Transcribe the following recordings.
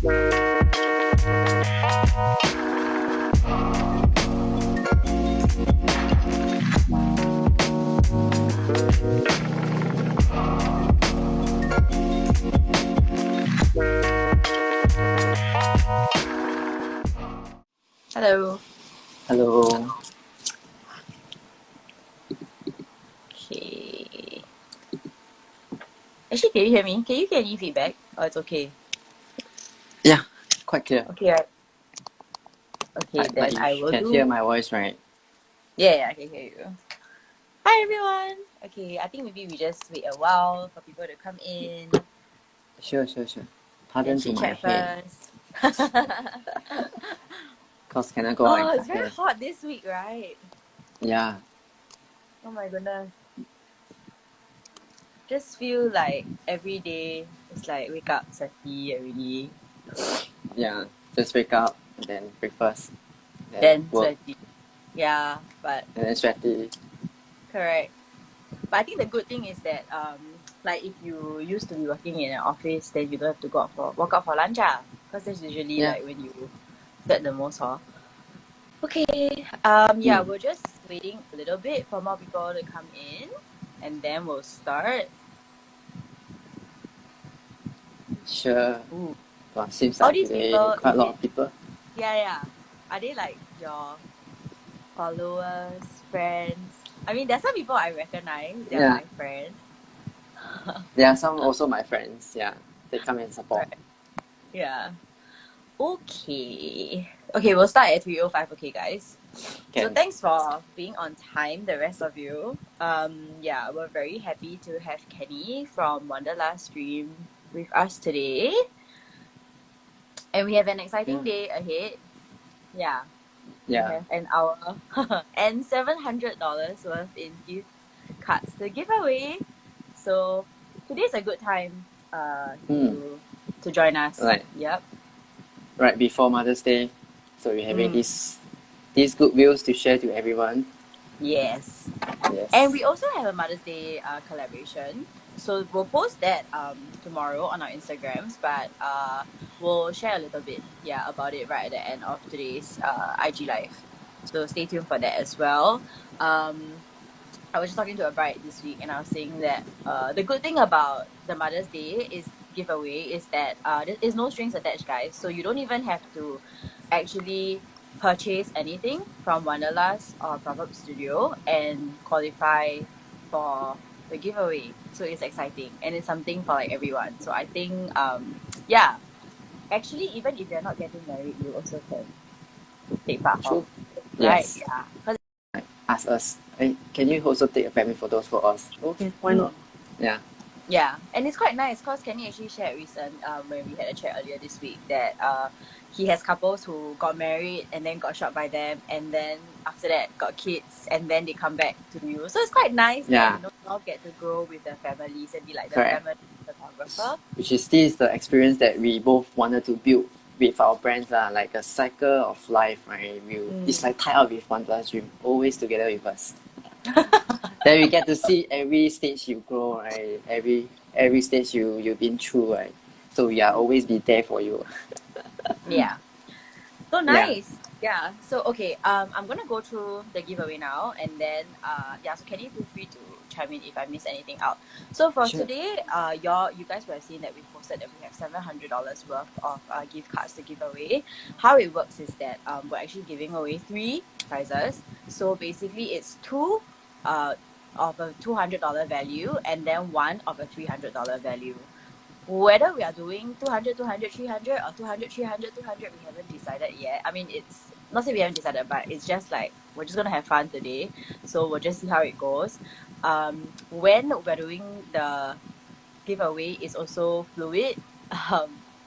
Hello. Hello. Okay. Actually, can you hear me? Can you hear any feedback? Oh, it's okay. Yeah, quite clear. Okay, right. Okay, then I you will can do. hear my voice, right? Yeah, I can hear you. Hi, everyone. Okay, I think maybe we just wait a while for people to come in Sure. Pardon and to chit my chat head. first. Cause cannot go out Oh, and it's cut very hair. hot this week, right? Yeah. Oh my goodness. Just feel like every day it's like wake up sweaty already. Yeah. Just wake up and then breakfast. Then Work. sweaty. Yeah, but And then sweaty. correct. But I think the good thing is that like if you used to be working in an office, then you don't have to walk out for lunch, because that's usually Yeah. like when you sweat the most, huh? Okay. Yeah, we're just waiting a little bit for more people to come in, and then we'll start. Sure. Ooh. Well, seems All like these today people, quite a is lot it? of people. Yeah. Are they like your followers, friends? I mean, there's some people I recognize. They're Yeah. my friends. There are some also my friends. Yeah. They come and support. Right. Yeah. Okay. Okay, we'll start at 3:05, okay, guys? So Can. thanks for being on time, the rest of you. Yeah, we're very happy to have Kenny from Wanderlust stream with us today. And we have an exciting day ahead. Yeah. We Yeah. have an hour and $700 worth in gift cards to give away. So today's a good time to join us. Like Yep. right before Mother's Day. So we're having Mm, these good views to share to everyone. yes. And Yes. we also have a Mother's Day collaboration. So we'll post that tomorrow on our Instagrams, but we'll share a little bit about it right at the end of today's IG live. So stay tuned for that as well. I was just talking to a bride this week, and I was saying that the good thing about the Mother's Day is giveaway is that there is no strings attached, guys. So you don't even have to actually purchase anything from Wanderlust or Proverbs Studio and qualify for the giveaway. So it's exciting and it's something for like everyone. So I think yeah, actually even if you're not getting married, you also can take part True. of, right? Yes. Yeah. 'Cause Ask us, hey, can you also take a family photos for us? Okay, why not? Yeah. Yeah, and it's quite nice because Kenny actually shared when we had a chat earlier this week that he has couples who got married and then got shot by them, and then after that got kids and then they come back to you. So it's quite nice that Yeah. you all get to grow with their families and be like the Correct. family photographer. Which is this the experience that we both wanted to build with our brands, like a cycle of life, right? It's like tied up with one plus dream, always together with us. Then we get to see every stage you grow, right? Every stage you've been through, right? So we are always be there for you. Yeah. So Yeah. nice. Yeah. So okay, I'm gonna go through the giveaway now, and then so Kenny, feel free to chime in if I miss anything out. So for Sure. today, you guys will have seen that we posted that we have $700 worth of gift cards to give away. How it works is that we're actually giving away 3 prizes. So basically, it's 2 of a $200 value, and then 1 of a $300 value. Whether we are doing 200, 200, 300, or 200, 300, 200, we haven't decided yet. I mean, it's not say we haven't decided, but it's just like we're just gonna have fun today. So we'll just see how it goes. When we're doing the giveaway is also fluid.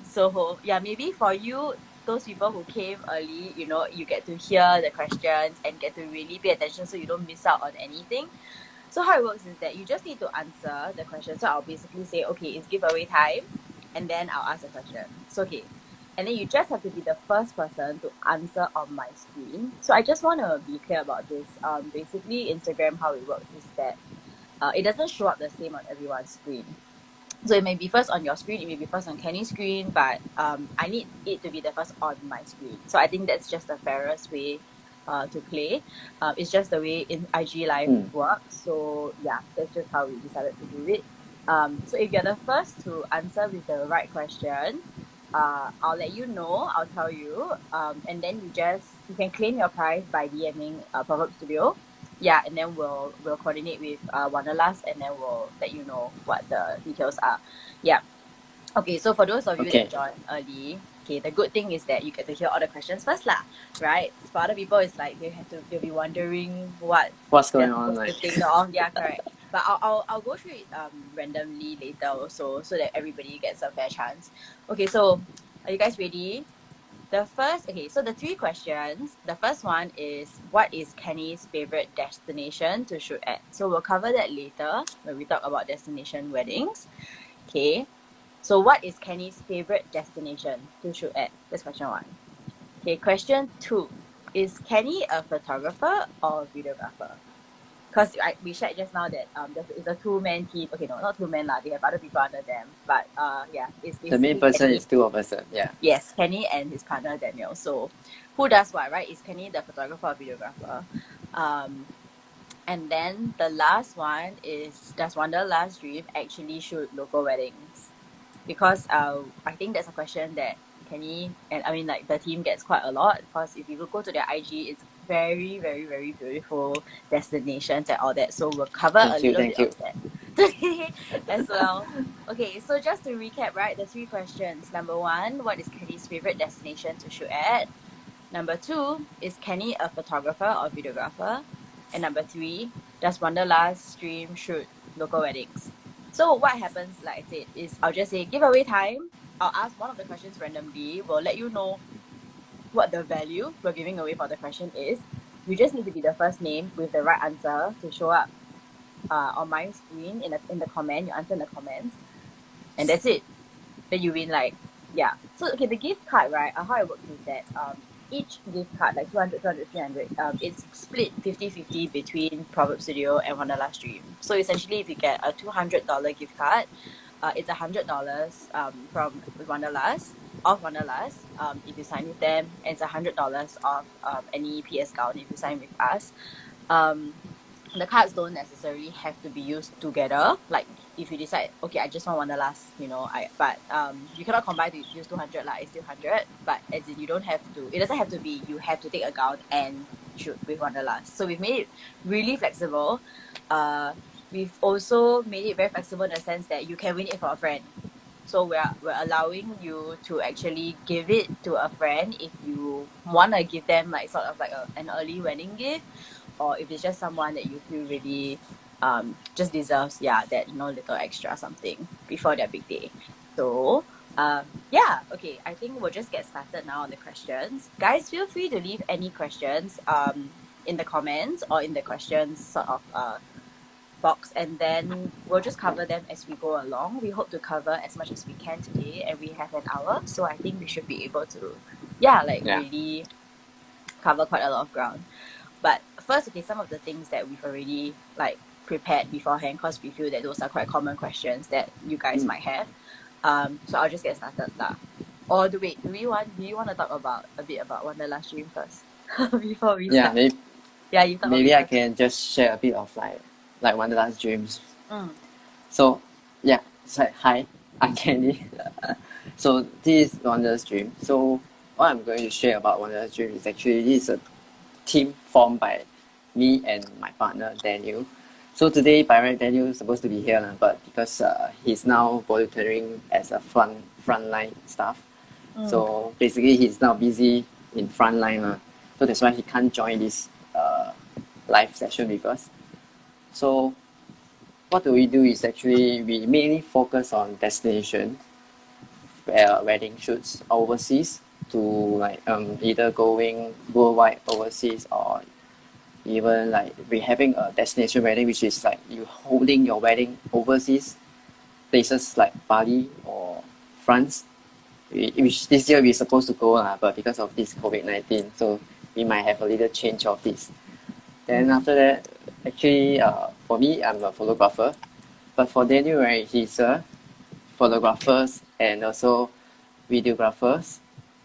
So yeah, maybe for you, those people who came early, you get to hear the questions and get to really pay attention so you don't miss out on anything. So how it works is that you just need to answer the question. So I'll basically say, okay, it's giveaway time, and then I'll ask a question. So okay, and then you just have to be the first person to answer on my screen. So I just want to be clear about this. Basically, Instagram, how it works is that it doesn't show up the same on everyone's screen. So it may be first on your screen, it may be first on Kenny's screen, but I need it to be the first on my screen. So I think that's just the fairest way to play. It's just the way in IG Live works. So yeah, that's just how we decided to do it. So if you're the first to answer with the right question, I'll let you know. I'll tell you. And then you can claim your prize by DMing Proverbs Studio. Yeah, and then we'll coordinate with Wanderlust, and then we'll let you know what the details are. Yeah. Okay, so for those of you that joined early, okay, the good thing is that you get to hear all the questions first lah, right? For other people, it's like they'll be wondering what's they're going on. supposed Like, to think of. Yeah, correct. But I'll go through it randomly later also, so that everybody gets a fair chance. Okay, so are you guys ready? So the three questions. The first one is, what is Kenny's favorite destination to shoot at? So we'll cover that later when we talk about destination weddings. Okay. So what is Kenny's favorite destination to shoot at? That's question one. Okay, question two. Is Kenny a photographer or a videographer? Because we shared just now that it's a two-man team. Okay, no, not two-man lah. They have other people under them. But yeah, it's the main basically person Kenny. is two of us. Yeah. Yes, Kenny and his partner Daniel. So who does what, right? Is Kenny the photographer or videographer? And then the last one is, does Wanderlust Dream actually shoot local weddings? Because I think that's a question that Kenny and I mean like the team gets quite a lot, because if you go to their IG, it's very, very, very beautiful destinations and all that. So we'll cover a little bit of that today as well. Okay, so just to recap, right, the three questions. Number one, what is Kenny's favorite destination to shoot at? Number two, is Kenny a photographer or videographer? And number three, does Wanderlust stream shoot local weddings? So what happens, like I said, is I'll just say giveaway time. I'll ask one of the questions randomly. We'll let you know what the value we're giving away for the question is. You just need to be the first name with the right answer to show up on my screen in the comment. You answer in the comments, and that's it. Then you win, like, yeah. So okay, the gift card, right? How it works is that each gift card, like 200, 200, 300, it's split 50-50 between Proverbs Studio and Wanderlust Stream. So essentially, if you get a $200 gift card, it's $100 from Wanderlust, off Wanderlust, if you sign with them, and it's $100 off any PS gown if you sign with us. The cards don't necessarily have to be used together. Like if you decide, okay, I just want Wanderlust, but you cannot combine to use 200 like it's still 100. But as in, you don't have to. It doesn't have to be. You have to take a gown and shoot with Wanderlust. So we've made it really flexible. We've also made it very flexible in the sense that you can win it for a friend. So we're allowing you to actually give it to a friend if you want to give them like sort of like an early wedding gift, or if it's just someone that you feel really just deserves that little extra something before their big day. So okay, I think we'll just get started now on the questions. Guys, feel free to leave any questions in the comments or in the questions sort of box, and then we'll just cover them as we go along. We hope to cover as much as we can today, and we have an hour, so I think we should be able to really cover quite a lot of ground. But first, okay, some of the things that we've already like prepared beforehand, because we feel that those are quite common questions that you guys might have. So I'll just get started lah. Or do you want to talk a bit about Wanderlust Dream first before we start? Maybe I can just share a bit of like Wanderlust Dreams. So yeah, it's like, hi, I'm Kenny. So this is Wanderlust Dream. So what I'm going to share about Wanderlust Dream is actually, this is a team formed by me and my partner Daniel. So today by right Daniel is supposed to be here, but because he's now volunteering as a frontline staff. So basically he's now busy in frontline, so that's why he can't join this live session with us. So what do we do is actually we mainly focus on destination wedding shoots overseas, to like either going worldwide overseas, or even like we're having a destination wedding, which is like you holding your wedding overseas places like Bali or France, which this year we're supposed to go, but because of this COVID-19, so we might have a little change of this. Then after that, actually for me, I'm a photographer, but for Daniel, right, he's a photographers and also videographers.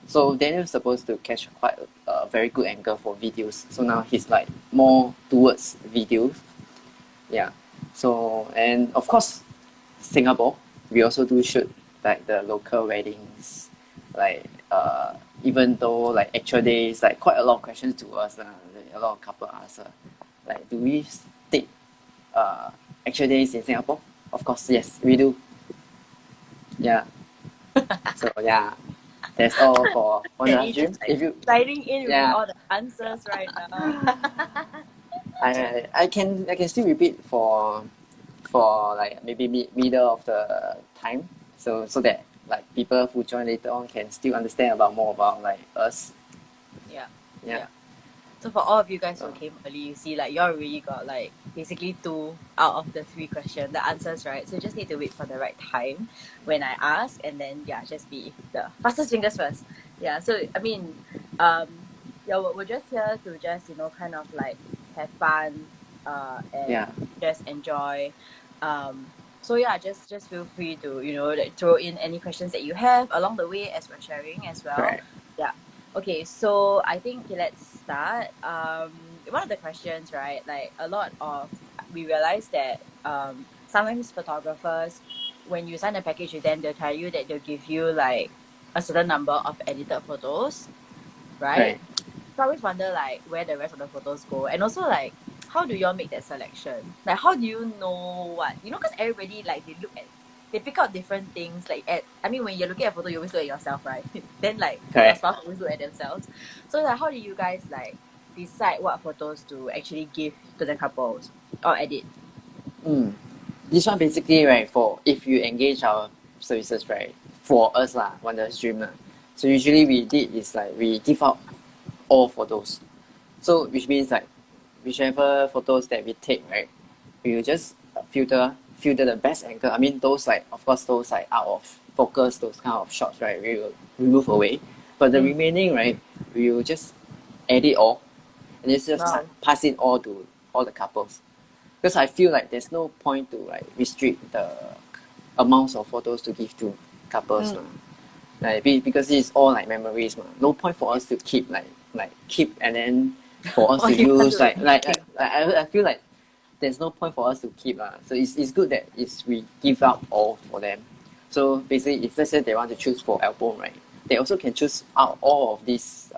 So Daniel's supposed to catch quite a very good angle for videos. So now he's like more towards videos. Yeah. So and of course Singapore, we also do shoot like the local weddings, like even though like actual days, like quite a lot of questions to us, a lot of couple ask, like do we take actual days in Singapore? Of course, yes, we do. Yeah. So yeah, that's all for Danny Wanderlust Dream. just like If you sliding in with yeah, all the answers right now. I can still repeat for like maybe middle of the time, so that like people who join later on can still understand about more about like us. Yeah. Yeah. So for all of you guys who So, came early, you see like you already got like basically 2 out of the 3 questions, the answers, right? So you just need to wait for the right time when I ask, and then yeah, just be the fastest fingers first. Yeah. So I mean, yeah, we're just here to just kind of like have fun, and yeah. just enjoy. So yeah, just feel free to like throw in any questions that you have along the way as we're sharing as well. Correct. Yeah. Okay, so I think let's start. One of the questions, right? Like a lot of we realized that sometimes photographers, when you sign a package with them, they'll tell you that they'll give you like a certain number of edited photos, right? Right. So I always wonder like where the rest of the photos go, and also like how do y'all make that selection? Like how do you know what Because everybody like they pick out different things. Like I mean, when you're looking at a photo, you always look at yourself, right? Then like your Correct. spouse always look at themselves. So like, how do you guys like decide what photos to actually give to the couples or edit? Mm. This one basically right for if you engage our services right for us lah, Wanderlust Dream lah. So usually we did is like we give out all photos. So which means like whichever photos that we take, right, we will just filter the best angle. I mean those like of course those like out of focus, those kind of shots, right, we will remove away. But the Mm. remaining, right, we will just edit all and then just Wow. pass it all to all the couples. Because I feel like there's no point to like restrict the amounts of photos to give to couples. Mm. Like because it's all like memories. No point for us to keep and then for us Or to you want use to keep. I feel like there's no point for us to keep. So it's good that we give out all for them. So basically if let's say they want to choose for album, right, they also can choose out all of these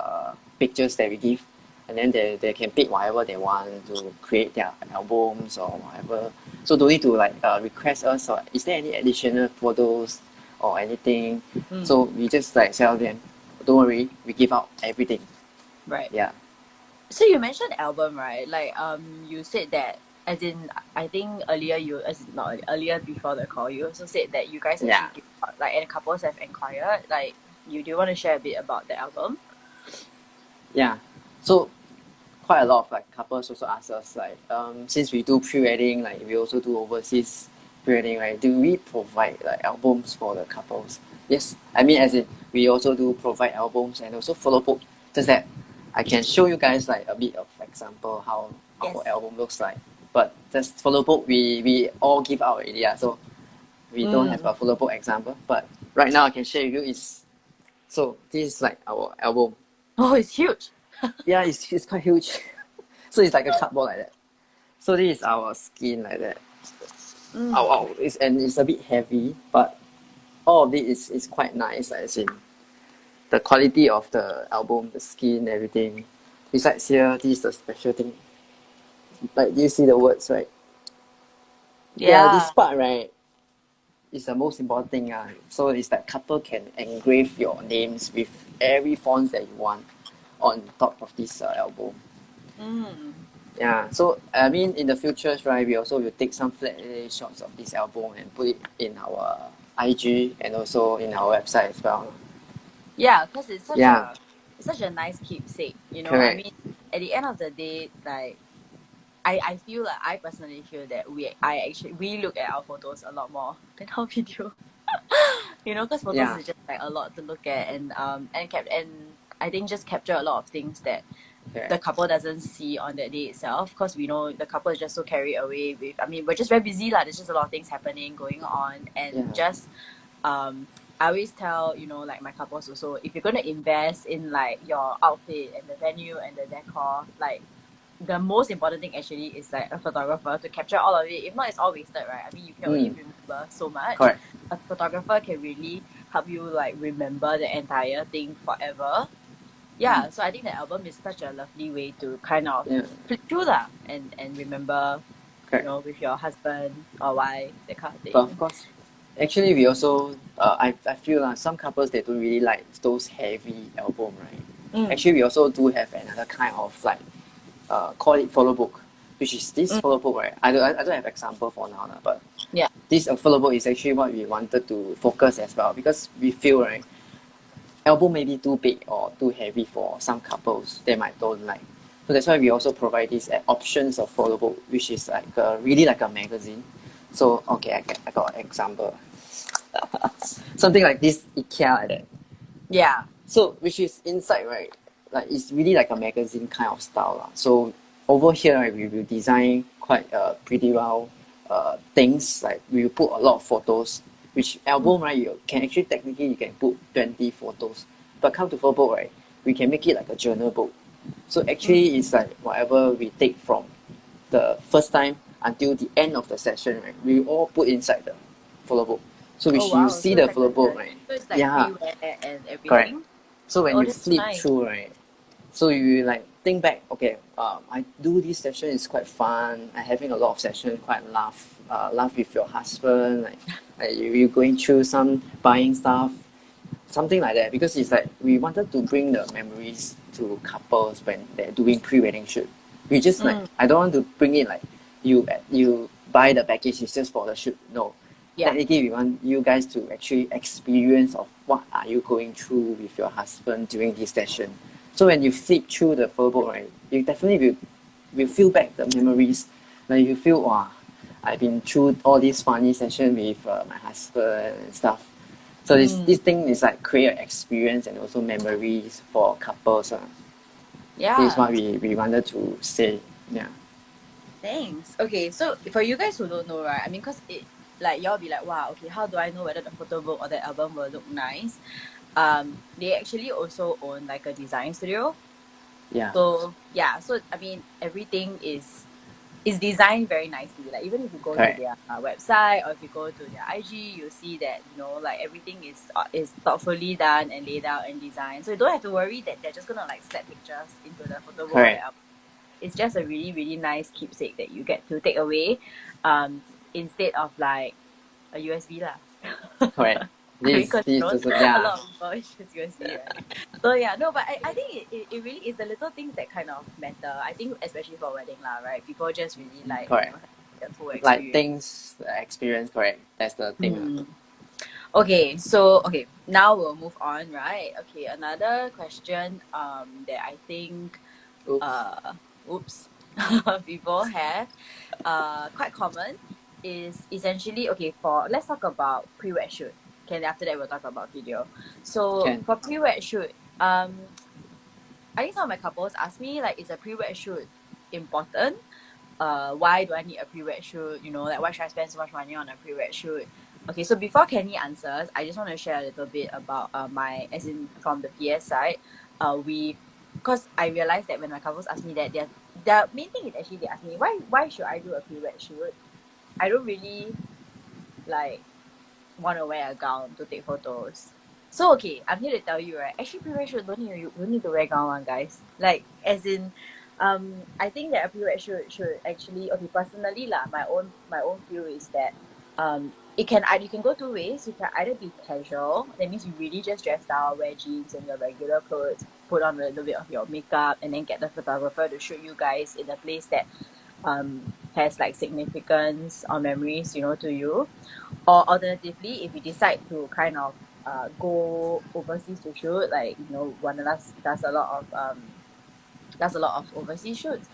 pictures that we give, and then they can pick whatever they want to create their albums or whatever. So don't need to like request us or is there any additional photos or anything. Mm. So we just like tell them, don't worry, we give out everything. Right. Yeah. So you mentioned album, right? Like you said that as in I think earlier not earlier before the call, you also said that you guys Yeah. actually give out, like and couples have inquired. Like you do you want to share a bit about the album? Yeah. So quite a lot of like couples also ask us like since we do pre-wedding, like we also do overseas pre-wedding, right, do we provide like albums for the couples? Yes, I mean as in we also do provide albums and also photo book, just that I can show you guys like a bit of example how Yes. our album looks like, but just photo book we all give out already, so we don't have a photo book example, but right now I can share with you is so this is like our album. Oh, it's huge. Yeah, it's quite huge. So it's like a cardboard like that. So this is our skin like that. It's a bit heavy, but all of it is quite nice. Like, as in the quality of the album, the skin, everything. Besides here, this is the special thing. Like, do you see the words, right? Yeah, Yeah. this part, right, is the most important thing. So it's that couple can engrave your names with every font that you want on top of this album. Mm. Yeah, so I mean, in the future, right, we also will take some flat lay shots of this album and put it in our IG and also in our website as well. Yeah, because Yeah, it's such a nice keepsake. I correct. mean, at the end of the day, like I feel like I personally feel that we look at our photos a lot more than our video. Because photos Yeah, is just like a lot to look at, and I think just capture a lot of things that the correct. couple doesn't see on that day itself, because we know the couple is just so carried away with, I mean, we're just very busy lah, there's just a lot of things happening going on, and Yeah, just I always tell, like my couples also, if you're gonna invest in like your outfit and the venue and the decor, like the most important thing actually is like a photographer to capture all of it. If not, it's all wasted, right? I mean, you can only remember so much. Correct. A photographer can really help you like remember the entire thing forever. Yeah, so I think the album is such a lovely way to kind of Yeah. flip through lah and remember, Correct. with your husband or wife, that kind of But of thing. course, actually, we also I feel some couples they don't really like those heavy album, right? Actually, we also do have another kind of like call it photo book, which is this photo book, right? I don't have example for now, but Yeah. this photo book is actually what we wanted to focus as well, because we feel, right, album may be too big or too heavy for some couples, they might don't like. So that's why we also provide these options of photo book, which is like really like a magazine. So okay, I got an example. Something like this IKEA like that. Yeah. So which is inside, right? Like it's really like a magazine kind of style lah. So over here, right, we will design quite pretty well things, like we will put a lot of photos. Which album, right, you can actually technically you can put 20 photos, but come to photo book, right, we can make it like a journal book. So actually it's like whatever we take from the first time until the end of the session, right, we all put inside the photo book. So Oh which you wow. see So the it's like photo book, right? so it's like Yeah, pre-wear and correct. everything. So when Oh, you that's flip nice. through, right, so you like think back, okay, I do this session is quite fun. I having a lot of session, quite laugh with your husband, like you going through some buying stuff, something like that. Because it's like we wanted to bring the memories to couples when they're doing pre-wedding shoot. We just like I don't want to bring it like you buy the package it's just for the shoot. No, Yeah. technically we want you guys to actually experience of what are you going through with your husband during this session. So when you flip through the photo book, right, you definitely will feel back the memories. Like you feel, wow, I've been through all these funny sessions with my husband and stuff. So this thing is like create experience and also memories for couples. Yeah. This is what we wanted to say. Yeah. Thanks. Okay, so for you guys who don't know, right? I mean, cause it like y'all be like, wow, okay, how do I know whether the photo book or the album will look nice? They actually also own like a design studio. Yeah. So yeah, so I mean, everything is designed very nicely. Like even if you go to Correct. their website or if you go to their IG, you'll see that like everything is thoughtfully done and laid out and designed. So you don't have to worry that they're just gonna like slap pictures into the photo book or the Correct. album. It's just a really, really nice keepsake that you get to take away, instead of like a USB lah. Correct. I mean, This because this also, a yeah. lot of people it's just USB, right? So yeah, no, but I think it really is the little things that kind of matter. I think especially for wedding lah, right? People just really like, Correct. have the full Like experience. things experience, correct. That's the thing. Okay, so okay, now we'll move on, right? Okay, another question that I think Oops. oops people have quite common is essentially, okay, for let's talk about pre-wed shoot. Okay, then after that we'll talk about video. So Can. for pre-wed shoot, I think some of my couples ask me like, is a pre-wed shoot important? Why do I need a pre-wed shoot? Like why should I spend so much money on a pre-wed shoot? Okay, so before Kenny answers, I just want to share a little bit about my, as in from the PS side, because I realized that when my couples ask me that, the main thing is actually they ask me why should I do a pre-wed shoot? I don't really like want to wear a gown to take photos. So okay, I'm here to tell you, right? Actually, pre-wed shoot don't need to wear gown one, guys. Like as in, I think that a pre-wed should actually, okay, personally lah, my own view is that you can go two ways. You can either be casual, that means you really just dress down, wear jeans and your regular clothes, put on a little bit of your makeup, and then get the photographer to shoot you guys in a place that has like significance or memories, to you. Or alternatively, if you decide to kind of go overseas to shoot, like Wanderlust does a lot of overseas shoots.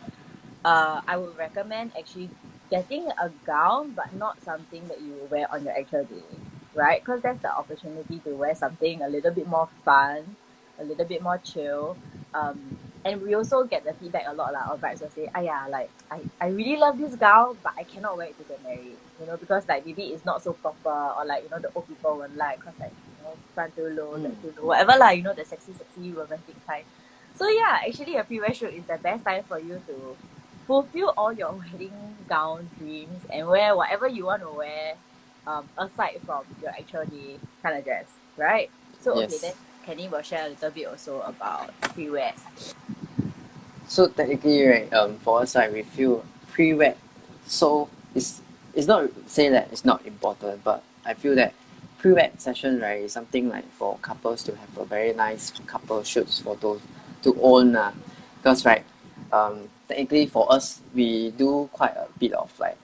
I would recommend actually getting a gown, but not something that you will wear on your actual day, right? Because that's the opportunity to wear something a little bit more fun, a little bit more chill, and And we also get the feedback a lot of brides will say, "Aya, like I really love this gown, but I cannot wait to get married." You know, because like maybe it's not so proper, or like, you know, the old people won't like, cause like, you know, front too low, back too low, whatever lah, you know, the sexy romantic kind. So yeah, actually a pre-wed shoot is the best time for you to fulfill all your wedding gown dreams and wear whatever you want to wear, aside from your actual day kind of dress, right? So okay, then Yes. Kenny will share a little bit also about pre-wed. So technically, right, for us, right, we feel pre-wed. So it's not say that it's not important, but I feel that pre-wed session, right, is something like for couples to have a very nice couple shoots photos to own, because right, technically for us, we do quite a bit of like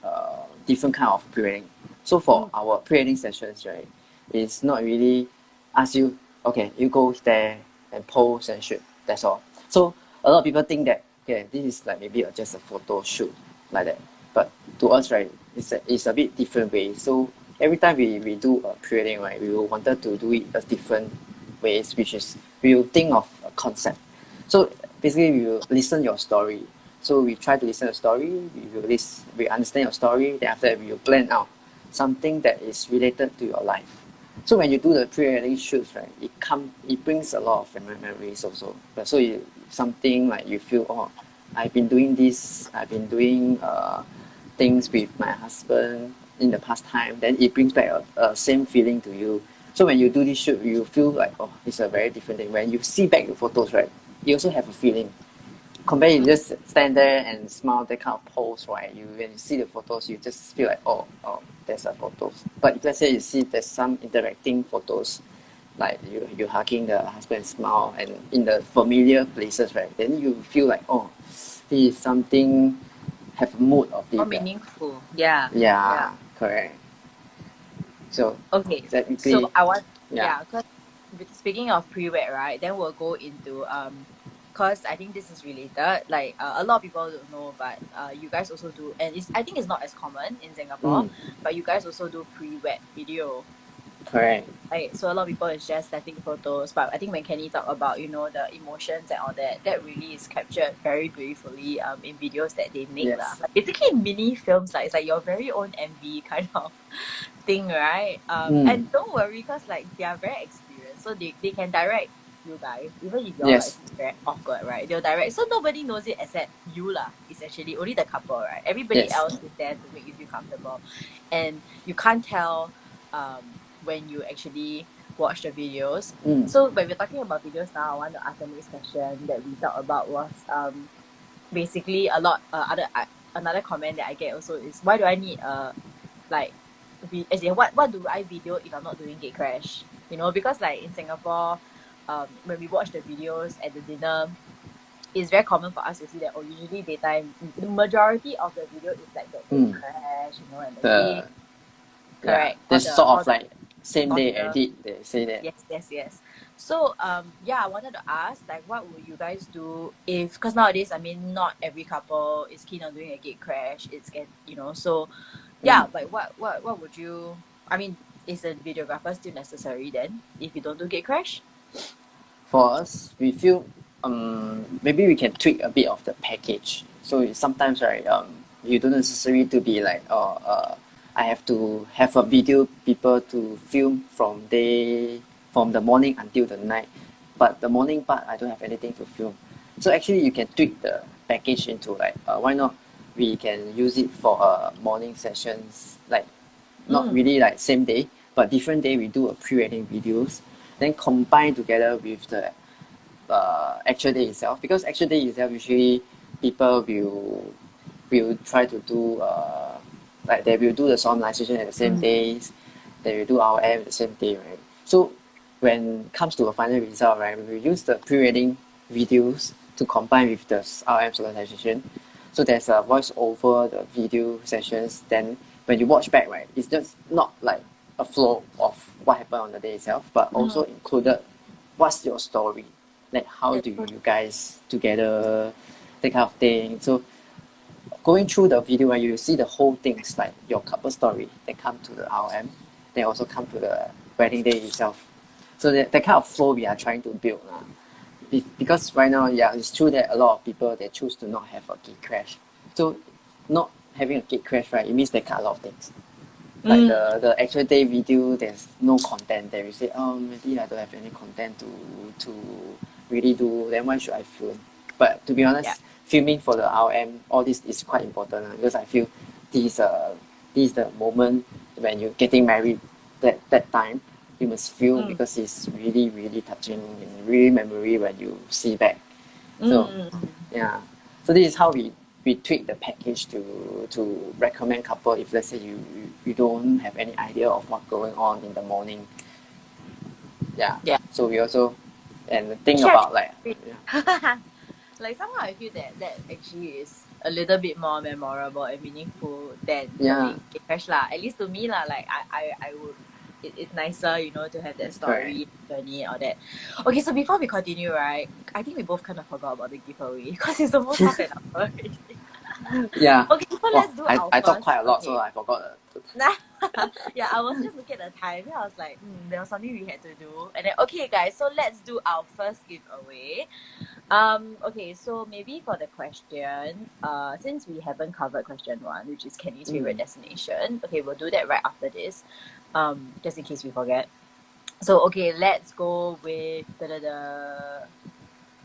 different kind of pre-wedding. So for our pre-wedding sessions, right, it's not really ask you, okay, you go there and pose and shoot. That's all. So a lot of people think that, okay, this is like maybe just a photo shoot like that. But to us, right, it's a bit different way. So every time we do a pre-wedding, right, we will wanted to do it a different ways, which is we will think of a concept. So basically, we will listen your story. So we try to listen to the story. We understand your story. Then after that, we will plan out something that is related to your life. So when you do the pre-wedding shoots, right, it brings a lot of memories also. But so something like you feel, oh, I've been doing this, I've been doing things with my husband in the past time. Then it brings back a same feeling to you. So when you do this shoot, you feel like, oh, it's a very different thing. When you see back the photos, right, you also have a feeling. Compare you just stand there and smile, that kind of pose, right? When you see the photos, you just feel like, oh, there's a photos. But if let's say you see there's some interacting photos, like you hugging the husband and smile, and in the familiar places, right? Then you feel like, oh, this is something have a mood of More it. meaningful. Yeah. Yeah. Yeah, correct. So Okay. So technically, I want, yeah. yeah, because speaking of pre-wed, right? Then we'll go into cause I think this is related. Like a lot of people don't know, but you guys also do, and I think it's not as common in Singapore, Mm, but you guys also do pre-wed video. correct. Right, so a lot of people is just taking photos, but I think when Kenny talk about, you know, the emotions and all that, that really is captured very beautifully in videos that they make lah. Yes. Like basically mini films, like it's like your very own MV kind of thing, right? Mm, And don't worry, cause like they are very experienced, so they can direct you guys, even if you're like yes. very awkward, right? They'll direct, so nobody knows it except you lah. It's actually only the couple, right? Everybody Yes. else is there to make you feel comfortable, and you can't tell when you actually watch the videos. Mm, So when we're talking about videos now, I want to ask the next question that we talked about was basically a lot another comment that I get also is, why do I need like as in what do I video if I'm not doing gatecrash? You know, because like in Singapore, when we watch the videos at the dinner, it's very common for us to see that, oh, usually daytime the majority of the video is like the mm. gatecrash, you know, and the game. The Yeah, Correct. there's sort All of the like same day bottle. edit. They say that. Yes. So, yeah, I wanted to ask, like, what would you guys do if, because nowadays, I mean, not every couple is keen on doing a gate crash. It's get, you know, so yeah, Mm. like, what would you? I mean, is a videographer still necessary then if you don't do gate crash? For us, we feel maybe we can tweak a bit of the package. So sometimes right you don't necessarily to be like I have to have a video people to film from the morning until the night, but the morning part I don't have anything to film. So actually you can tweak the package into like why not we can use it for morning sessions, like not Mm. really like same day, but different day we do a pre-wedding videos, then combine together with the actual day itself. Because actual day itself usually people will try to do like they will do the solemnization at the same Mm. days, they will do our M at the same day, right? So when comes to a final result, right, we will use the pre-wedding videos to combine with the RM solemnization. So there's a voice over the video sessions. Then when you watch back, right, it's just not like a flow of what happened on the day itself, but also Mm. included what's your story, like how That's do good. you guys together, that kind of thing. So going through the video, when you see the whole things like your couple story, they come to the RM, they also come to the wedding day itself. So that kind of flow we are trying to build. because right now, yeah, it's true that a lot of people, they choose to not have a gatecrash. So not having a gatecrash, right, it means they cut a lot of things. Like the actual day video, there's no content there. You say, oh, maybe I don't have any content to really do, then why should I film? But to be honest, filming for the RM, all this is quite important because I feel this is the moment when you're getting married, that time you must film because it's really, really touching and really memory when you see back. So yeah, so this is how we tweak the package to recommend couple if let's say you don't have any idea of what's going on in the morning. Yeah. Yeah. So we also and think Actually, about like like somehow I feel that actually is a little bit more memorable and meaningful than yeah, having gatecrash lah. At least to me lah, like I would it's nicer, you know, to have that story, journey, all that. Okay, so before we continue, right, I think we both kind of forgot about the giveaway because it's almost half an hour already. yeah. Okay, so let's do our I talk first. quite a lot, Okay. so I forgot. Yeah, I was just looking at the time. I was like, there was something we had to do. And then, okay, guys, so let's do our first giveaway. Okay, so maybe for the question, since we haven't covered question 1, which is Kenny's favorite destination, okay, we'll do that right after this, just in case we forget. So, okay, let's go with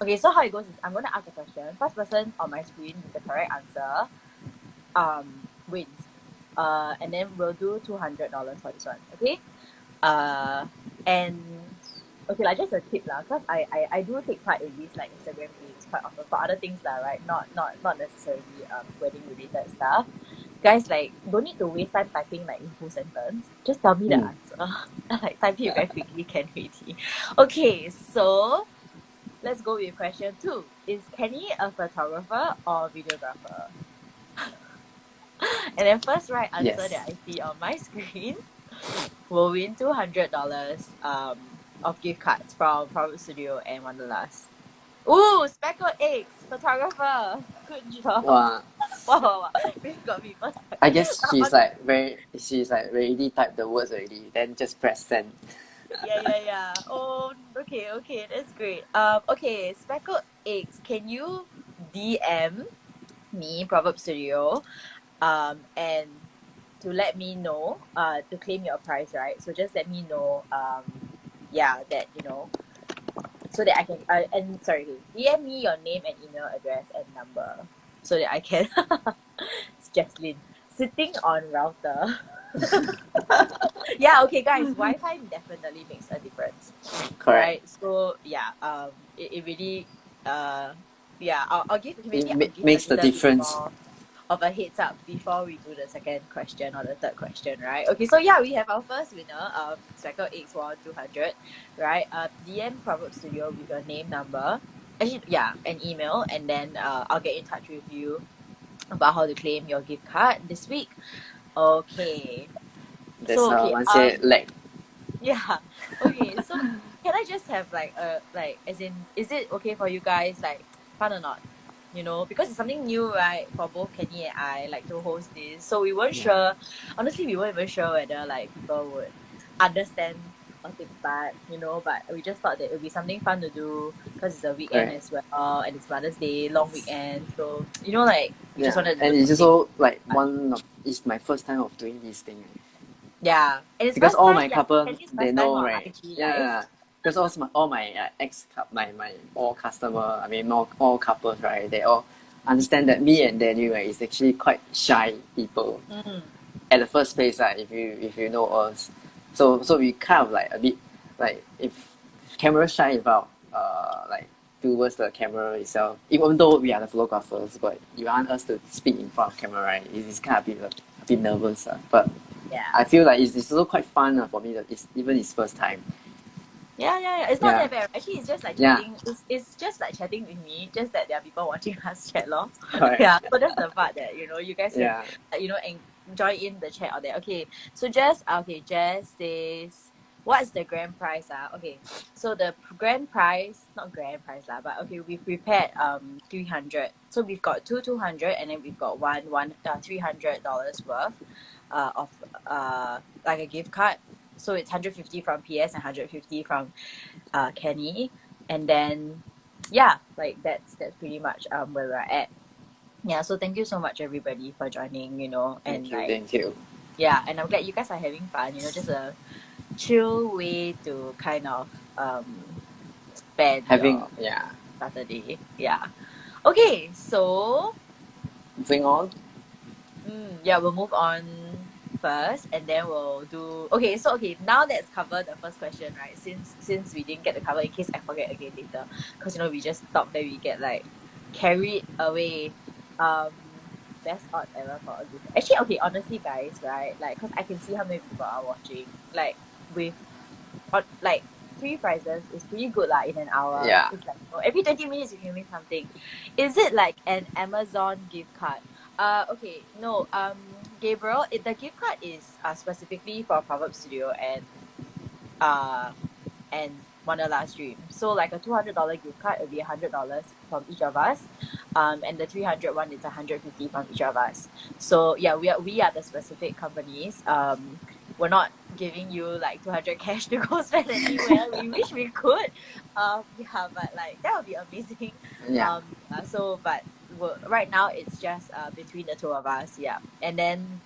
Okay, so how it goes is I'm going to ask a question. First person on my screen with the correct answer wins. And then we'll do $200 for this one, okay? And okay, like just a tip lah, because I do take part in these like Instagram games quite often for other things lah, right? Not necessarily wedding related stuff. Guys, like don't need to waste time typing like in full sentence. Just tell me the answer. Like type it very quickly can already. Okay, so let's go with question 2. Is Kenny a photographer or videographer? And then first right answer that I see on my screen will win $200 of gift cards from Proverbs Studio and Wanderlust. Ooh, speckled eggs, photographer. Good job. Wow. We've got people. I guess she's like already typed the words already, then just press send. Yeah. Oh, okay, that's great. Okay, speckled eggs. Can you DM me, Proverbs Studio, and to let me know, to claim your prize, right? So just let me know, that, you know, so that I can, DM me your name and email address and number so that I can, it's Jaslyn, sitting on router. Yeah, okay, guys, Wi-Fi definitely makes a difference. Correct. Right? So, yeah, it really, I'll give, maybe I'll give makes a the little difference. bit more of a heads up before we do the second question or the third question, right? Okay, so yeah, we have our first winner, speckled eggs for 200, right? DM Proverbs Studio with your name, number, actually, yeah, an email, and then I'll get in touch with you about how to claim your gift card this week. Okay. That's So, how okay, one say lag. yeah. Okay, so can I just have like as in, is it okay for you guys, like fun or not? You know, because it's something new, right, for both Kenny and I, like to host this. So we weren't sure. Honestly, we weren't even sure whether like people would understand or take part, you know. But we just thought that it would be something fun to do because it's a weekend as well, and it's Mother's Day, long weekend. So you know, like we just wanted to and do it's something. also like it's my first time of doing this thing. Yeah, and it's Because first all time, my couple, Kenny's they first time know, on right? IG Live. Yeah. Because all my my all customer, I mean all couples, right? They all understand that me and Daniel, right, is actually quite shy people. At the first place, if you know us, so we kind of like a bit like if camera shy about like towards the camera itself. Even though we are the photographers, but you want us to speak in front of camera, right? It's kind of a bit nervous, but. Yeah. I feel like it's also quite fun for me. It's even his first time. Yeah. It's not that bad. Actually, it's just like chatting. It's just like chatting with me. Just that there are people watching us chat, lor. Yeah. So that's the part that you guys can join in the chat out there. Okay. So Jess says, what's the grand prize? Okay. So the grand prize, not grand prize lah, but okay, we've prepared 300. So we've got 200, and then we've got one $300 worth of like a gift card. So it's 150 from PS and 150 from Kenny. And then yeah, like that's pretty much where we're at. Yeah, so thank you so much everybody for joining, and Thank you, like, thank you. yeah, and I'm glad you guys are having fun, just a chill way to kind of spend Having, your yeah, Saturday. Yeah. Okay, so moving on. yeah, we'll move on first, and then we'll do. Okay, so okay, now let's cover the first question, right? Since we didn't get to cover, in case I forget again later, because we just thought that we get like carried away. Um, best odds ever for a gift. Actually, okay, honestly, guys, right? Like, cause I can see how many people are watching. Like, with like three prizes is pretty good lah in an hour. Yeah. It's like every 20 minutes you can win something. Is it like an Amazon gift card? Okay, no. Gabriel, the gift card is specifically for Proverbs Studio uh and Wanderlust Dream. So like a $200 gift card, it'll be $100 from each of us. And the 300 one is 150 from each of us. So yeah, we are the specific companies. We're not giving you like 200 cash to go spend anywhere. We wish we could. Yeah, but like that would be amazing. Yeah. So but right now it's just between the two of us. Yeah, and then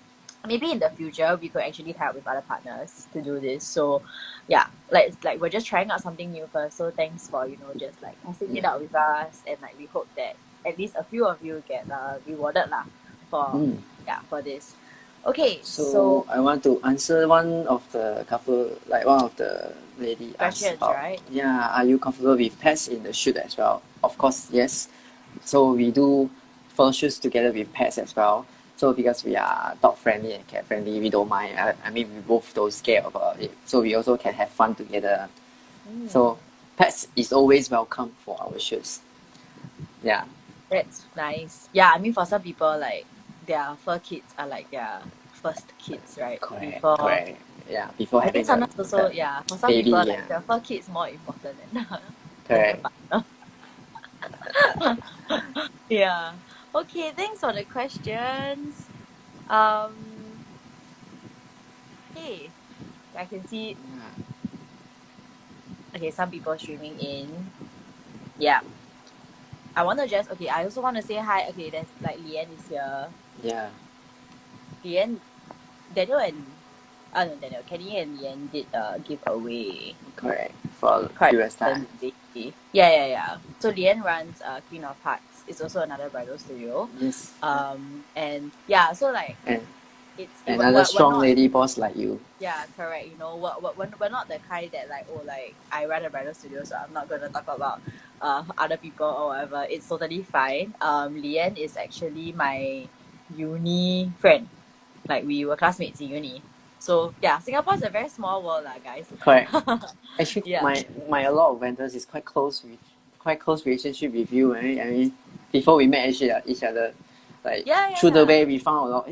maybe in the future we could actually tie up with other partners to do this. So yeah, like it's like we're just trying out something new first. So thanks for just like testing it Yeah. out with us, and like we hope that at least a few of you get rewarded lah for Mm. for this. Okay, So so I want to answer one of the couple, like one of the lady asked questions, about, right? yeah, are you comfortable with pets in the shoot as well? Of course, yes. So we do photo shoots together with pets as well. So because we are dog friendly and cat friendly, we don't mind. I mean, we both don't scare about it. So we also can have fun together. Mm, So pets is always welcome for our shoots. Yeah, that's nice. Yeah, I mean for some people like their fur kids are like their first kids, right? correct, Before correct. Yeah, before I think having the, sometimes also the yeah, for some baby, people yeah, like the fur kids more important than than the correct. partner. Yeah. Okay, thanks for the questions. Um, hey, I can see okay, some people streaming in. Yeah. I wanna just okay, I also wanna say hi. Okay, there's like Lian is here. Yeah, Lian Daniel and no Daniel, Kenny and Lian did giveaway correct. For quite previous time. recently. Yeah, yeah, yeah. So Lian runs Queen of Hearts. It's also another bridal studio. Yes. And yeah, so like And we're, another we're strong not. lady boss like you. Yeah, correct. We're not the kind that like, oh, like I run a bridal studio, so I'm not gonna talk about other people or whatever. It's totally fine. Lian is actually my uni friend. Like we were classmates in uni. So yeah, Singapore is a very small world, lah, guys. Correct. Actually, Yeah. my a lot of vendors is quite close relationship with you. Right? I mean, before we met each other, like Yeah, yeah, through the yeah. way we found out.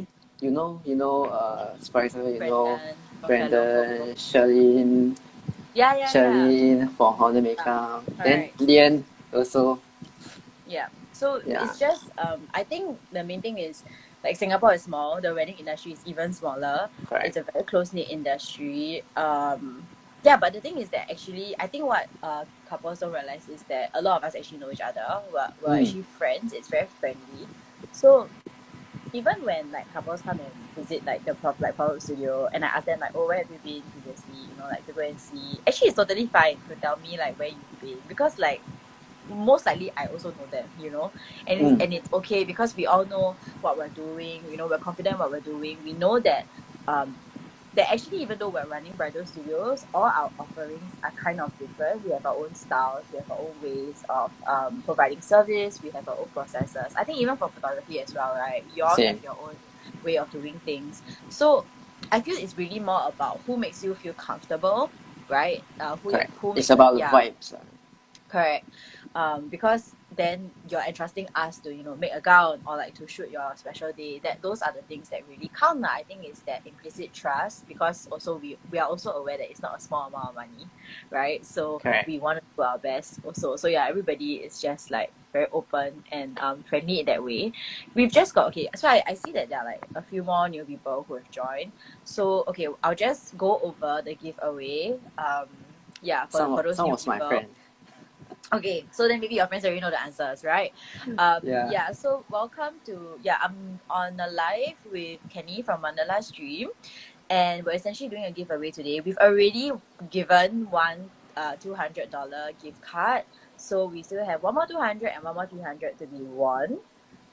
Spicer, Brandon, a fellow Brandon, photo. Yeah, yeah, yeah. Charlene for Honda Yeah. Makeup, then Correct. Lian also. Yeah. So Yeah, it's just I think the main thing is like Singapore is small, the wedding industry is even smaller. It's correct. a very close knit industry. Yeah, but the thing is that actually I think what couples don't realize is that a lot of us actually know each other. We're Mm, actually friends. It's very friendly. So even when like couples come and visit like the private studio and I ask them like, oh, where have you been previously, like to go and see, actually it's totally fine to tell me like where you've been, because like most likely I also know them, mm, and it's okay because we all know what we're doing, we're confident what we're doing. We know that actually even though we're running bridal studios, all our offerings are kind of different. We have our own styles, we have our own ways of providing service, we have our own processes. I think even for photography as well, right? You all have same. your own way of doing things. So I feel it's really more about who makes you feel comfortable, right? Correct. Who It's makes about the yeah, vibes. correct. Because then you're entrusting us to, make a gown or like to shoot your special day. That those are the things that really count. I think is that implicit trust, because also we are also aware that it's not a small amount of money, right? So Correct. we want to do our best also. So yeah, everybody is just like very open and friendly in that way. We've just got okay. So I see that there are like a few more new people who have joined. So okay, I'll just go over the giveaway. Yeah, for Some those new was my people. friend. Okay, so then maybe your friends already know the answers, right? Yeah. Yeah, so welcome to, I'm on a live with Kenny from Wanderlust stream, and we're essentially doing a giveaway today. We've already given one $200 gift card, so we still have one more 200 and one more 300 to be won.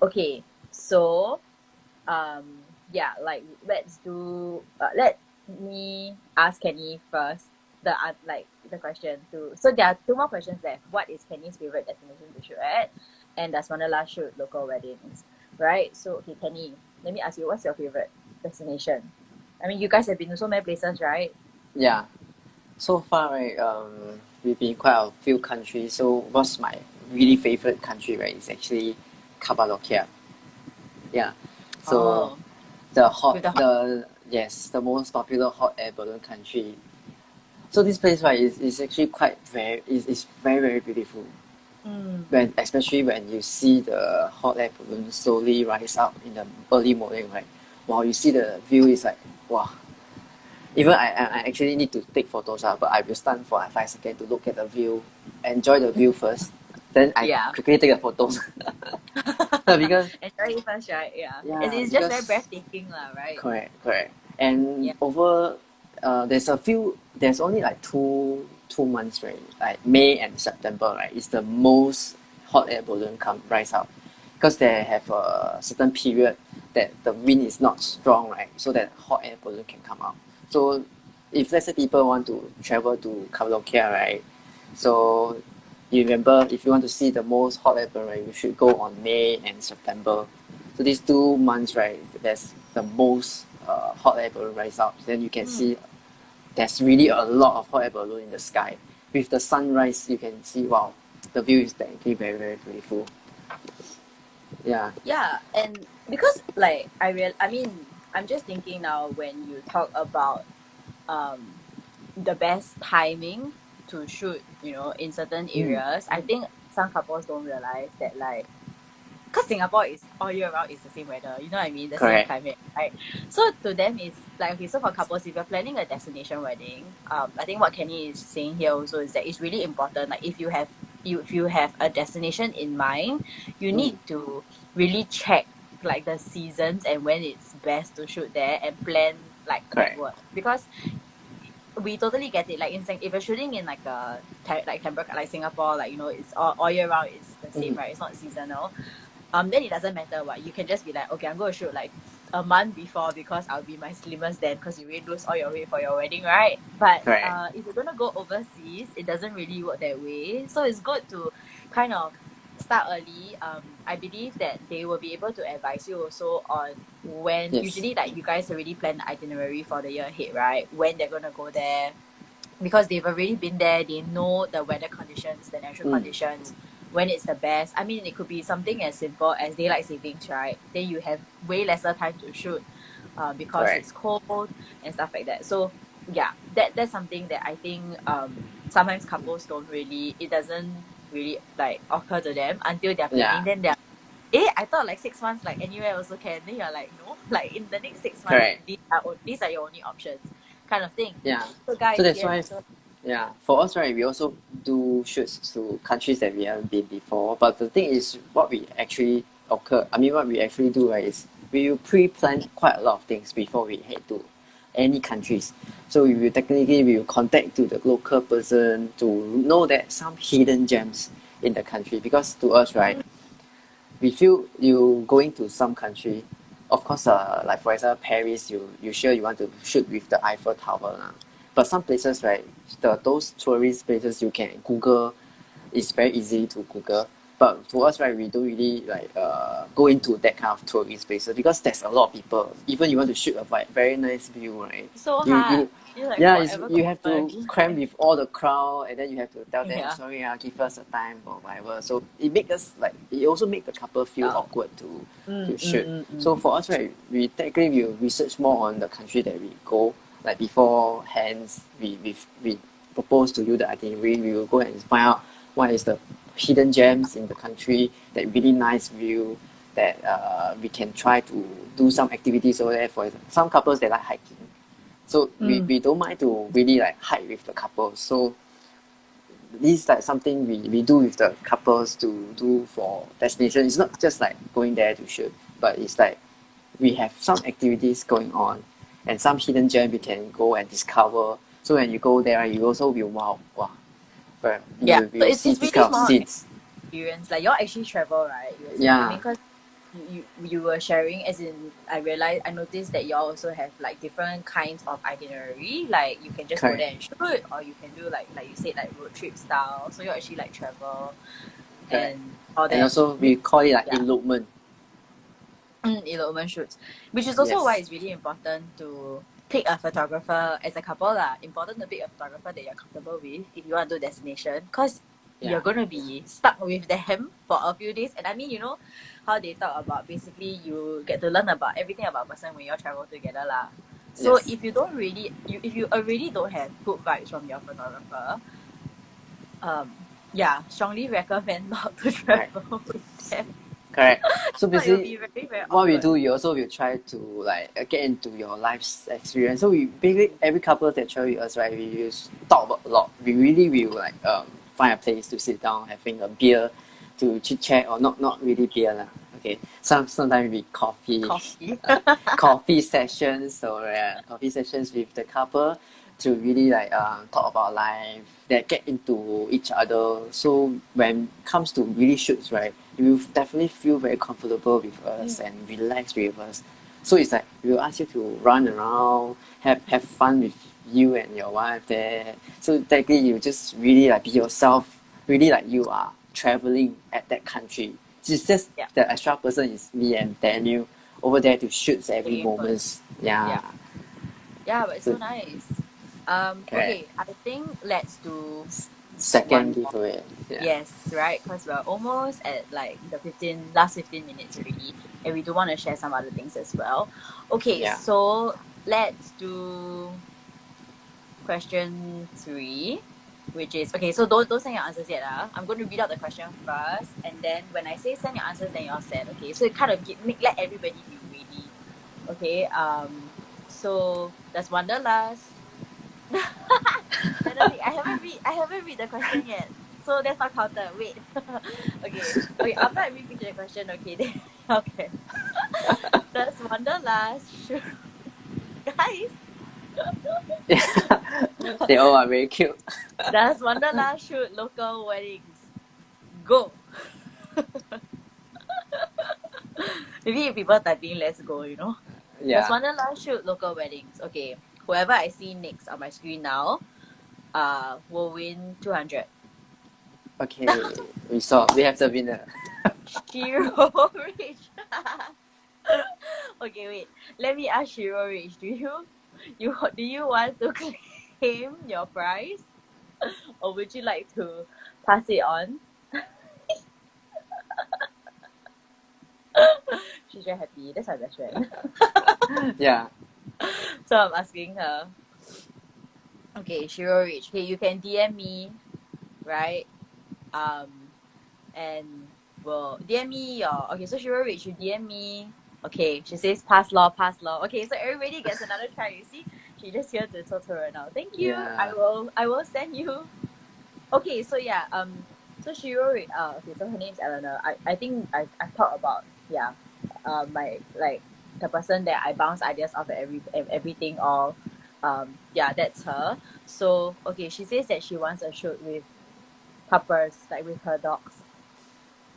Okay, so let's do let me ask Kenny first the question to, so there are two more questions left. What is Kenny's favorite destination to shoot at, and does Wanderlust shoot local weddings, right? So okay, Kenny, let me ask you, what's your favorite destination? I mean, you guys have been to so many places, right? Yeah. So far, right, we've been quite a few countries. So what's my really favorite country, right, is actually Cappadocia. Yeah. So Oh, the with the hot. the yes, the most popular hot air balloon country. So this place, right, is actually is very very beautiful. Especially when you see the hot air balloon slowly rise up in the early morning, right? Wow, you see the view is like wow. Even I actually need to take photos, but I will stand for like 5 seconds to look at the view, enjoy the view first. Then I Yeah. quickly take the photos. Because Enjoy it first, right? Yeah, yeah, it's just very because breathtaking lah, right? correct. And Yeah. over there's only like two months, right? Like May and September, right? Is the most hot air balloon come rise up. Because they have a certain period that the wind is not strong, right? So that hot air balloon can come out. So if let's say people want to travel to Cappadocia, right? So you remember if you want to see the most hot air balloon, right, you should go on May and September. So these 2 months, right, there's the most hot air balloon rise up. Then you can see there's really a lot of hot air balloon in the sky. With the sunrise, you can see wow, the view is actually very very beautiful. Yeah. Yeah, and because I mean, I'm just thinking now when you talk about um the best timing to shoot, in certain Mm. areas, I think some couples don't realize that, like, because Singapore is all year round, is the same weather, you know what I mean? The same Correct. climate, right? So to them it's like, okay, so for couples, if you're planning a destination wedding, I think what Kenny is saying here also is that it's really important. Like, if you have a destination in mind, you Mm. need to really check like the seasons and when it's best to shoot there, and plan like Correct. backward, because we totally get it. Like if you're shooting in like like Canberra, like Singapore, like, it's all year round, it's the same, Mm. right? It's not seasonal. Then it doesn't matter what, you can just be like, okay, I'm going to shoot like a month before, because I'll be my slimmest then, because you really lose all your weight for your wedding, right? But Correct. if you're gonna go overseas, it doesn't really work that way. So it's good to kind of start early. I believe that they will be able to advise you also on when, Yes. usually, like, you guys already plan the itinerary for the year ahead, right? When they're gonna go there, because they've already been there, they know the weather conditions, the natural Mm. conditions, when it's the best. I mean, it could be something as simple as daylight savings, right? Then you have way lesser time to shoot, because Correct. it's cold and stuff like that. So yeah, that's something that I think sometimes couples don't really, it doesn't really like occur to them until they're Yeah. planning. Then they're, I thought like 6 months, like anywhere also can. Then you're like, no, like in the next 6 months, Correct. these are your only options, kind of thing. Yeah. So So guys, that's yes, why, so yeah, for us, right, we also do shoots to countries that we haven't been before. But the thing is, what we actually do, right, is we will pre-plan quite a lot of things before we head to any countries. So we will contact to the local person to know that some hidden gems in the country. Because to us, right, we feel you going to some country, of course, like for example Paris, you sure you want to shoot with the Eiffel Tower lah. But some places, right, those tourist places you can Google, it's very easy to Google. But for us, right, we don't really like go into that kind of tourist places because there's a lot of people. Even you want to shoot a very nice view, right? it's so hard. You It's like yeah, forever you have going to cram with all the crowd, and then you have to tell them, yeah. sorry, give us a time or whatever. So it also make the couple feel Yeah. awkward to Mm, shoot. mm, mm, So mm. for us, right, we technically will research more on the country that we go. Like beforehand, we propose to you the itinerary. We will go and find out what is the hidden gems in the country, that really nice view, that we can try to do some activities over there. For example, some couples they like hiking, so we don't mind to really like hike with the couple. So this is like something we do with the couples to do for destination. It's not just like going there to shoot, but it's like we have some activities going on and some hidden gem we can go and discover. So when you go there, you also will wow. But Yeah, you so will see it's this really kind of more scenes. experience. Like, y'all actually travel, right? You were saying. I mean, Yeah, because you were sharing, as in, I noticed that y'all also have like different kinds of itinerary. Like, you can just go correct. there and shoot, or you can do like you said, like road trip style. So you actually like travel Correct. and all And that. also we call it like Yeah, elopement. elopement shoots, which is also why Yes. it's really important to pick a photographer as a couple lah. Important to pick a photographer that you're comfortable with if you want to do destination, because you're Yeah. gonna be stuck with them for a few days. And I mean, you know how they talk about, basically you get to learn about everything about a person when you all travel together lah. So Yes. if you don't really, if you already don't have good vibes from your photographer, yeah, strongly recommend not to Correct. travel with them. Correct. So So it will basically, be very, very what we awkward. do, we also will try to like get into your life's experience. So we basically every couple that travel with us, right, we use talk about a lot. We really will like find a place to sit down, having a beer, to chit chat, or not really beer lah. Okay, sometimes we coffee, Coffee. coffee sessions or coffee sessions with the couple to really like talk about life, that get into each other. So when it comes to really shoots, right, you will definitely feel very comfortable with us and relax with us. So it's like we will ask you to run around, have fun with you and your wife there. So technically you just really like be yourself, really like you are traveling at that country. It's just Yeah. the extra person is me and Daniel over there to shoot every Taking moment. first. Yeah. Yeah. Yeah, but it's so So nice. correct. Okay, I think let's do Second one more. giveaway. Yeah. Yes, right? Because we're almost at like the last 15 minutes already, and we do want to share some other things as well. Okay, Yeah. so let's do question 3, which is, okay, so don't send your answers yet. I'm going to read out the question first, and then when I say send your answers, then you all send. Okay, so it kind of let everybody be ready. Okay, so that's Wanderlust. Benedict, I haven't read the question yet. So that's not counted. Wait. Okay. After I read the question, okay, then okay. Does Wanderlust should guys? They all are very cute. Does Wanderlust shoot local weddings? Go. Maybe if people typing, let's go. Does Yeah. Wanderlust shoot local weddings? Okay. Whoever I see next on my screen now, will win 200. Okay. We have the winner. Shiro Rich. Okay, wait. Let me ask Shiro Rich. Do you want to claim your prize, or would you like to pass it on? She's very happy. That's my best friend. Yeah. So I'm asking her. Okay, Shiro Rich. Okay, you can DM me, right? And well, DM me your. Okay, so Shiro Rich, you DM me. Okay, she says pass law, pass law. Okay, so everybody gets another try. You see, she just here to tutor now. Thank you. Yeah. I will send you. Okay, so yeah, so Shiro, okay, so her name's Eleanor. I think I've talked about, yeah, my, like, the person that I bounce ideas off at everything, all, yeah, that's her. So okay, she says that she wants a shoot with puppers, like with her dogs.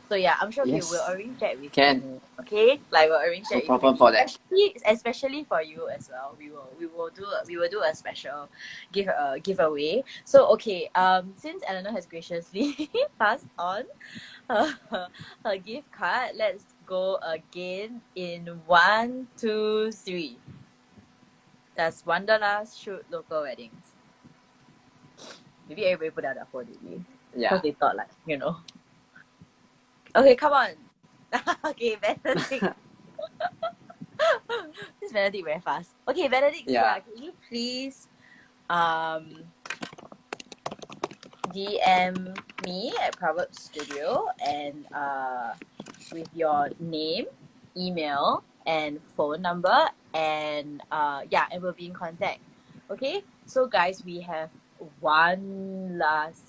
So yeah, I'm sure, okay, we'll Yes. arrange that with Can. Penny. Okay, like we'll arrange No that with problem Penny, for that. especially for you as well. We will do a special giveaway. So okay, since Eleanor has graciously passed on her, her gift card, let's go again in 1, 2, 3. Does Wanderlust shoot local weddings? Maybe everybody put out their phone already, because Yeah. they thought, like. Okay, come on. Okay, Benedict. This Benedict very fast. Okay, Benedict, Yeah. can you please DM me at Proverbs Studio, and with your name, email, and phone number, and yeah, and we'll be in contact. Okay, so guys, we have one last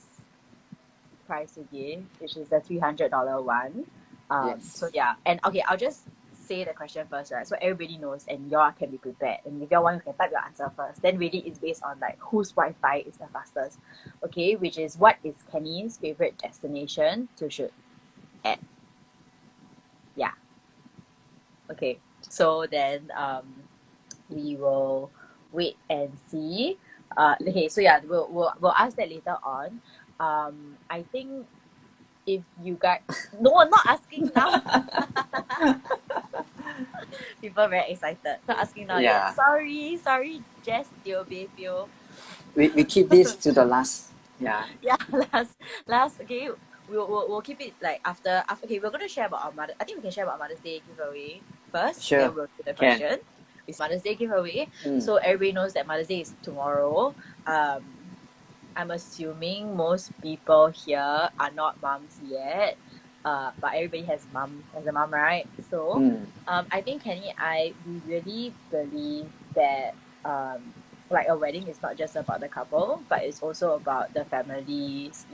prize to give, which is the $300 one. Yes. So yeah, and okay, I'll just say the question first, right? So everybody knows, and y'all can be prepared. And if y'all want, you can type your answer first. Then really, it's based on like whose Wi-Fi is the fastest. Okay, which is what is Kenny's favorite destination to shoot at? Yeah. Okay. So then, we will wait and see. Okay. So yeah, we'll ask that later on. I think if you guys, no, I'm not asking now. People very excited. Not asking now yet. Yeah. Sorry, Jess, Teo, Bayfio. We keep this to the last. Yeah. Yeah, last. Okay, we'll keep it like after. Okay, we're gonna share about our mother. I think we can share about Mother's Day giveaway first. Sure. Then we'll do the Can. question. It's Mother's Day giveaway, Mm. so everybody knows that Mother's Day is tomorrow. I'm assuming most people here are not moms yet. But everybody has a mom, right? So, Mm. I think Kenny, we really believe that like a wedding is not just about the couple, but it's also about the families,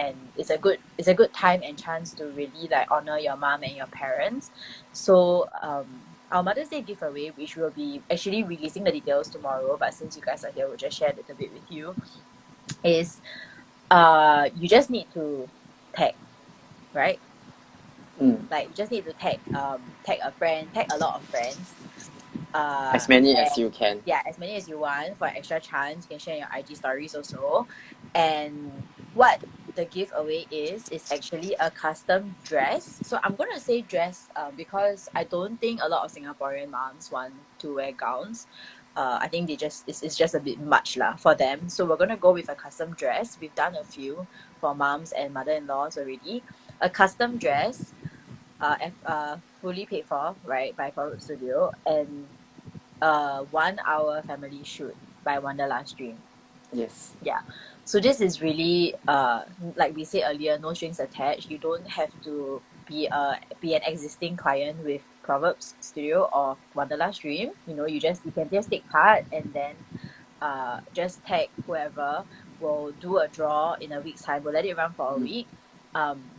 and it's a good time and chance to really like honor your mom and your parents. So, our Mother's Day giveaway, which will be actually releasing the details tomorrow, but since you guys are here, we'll just share a little bit with you. Is you just need to tag, right? Mm. Like you just need to tag a friend, tag a lot of friends. As many as And you can. yeah, as many as you want for extra chance. You can share in your IG stories also. And what the giveaway is actually a custom dress. So I'm gonna say dress because I don't think a lot of Singaporean moms want to wear gowns. I think it's just a bit much lah for them. So we're gonna go with a custom dress. We've done a few for moms and mother-in-laws already. A custom dress, fully paid for, right, by Proverbs Studio, and 1 hour family shoot by Wanderlust Dream. Yes. Yeah. So this is really like we said earlier, no strings attached. You don't have to be an existing client with Proverbs Studio or Wanderlust Dream. You can just take part and then just tag whoever. We'll do a draw in a week's time. We'll let it run for a week.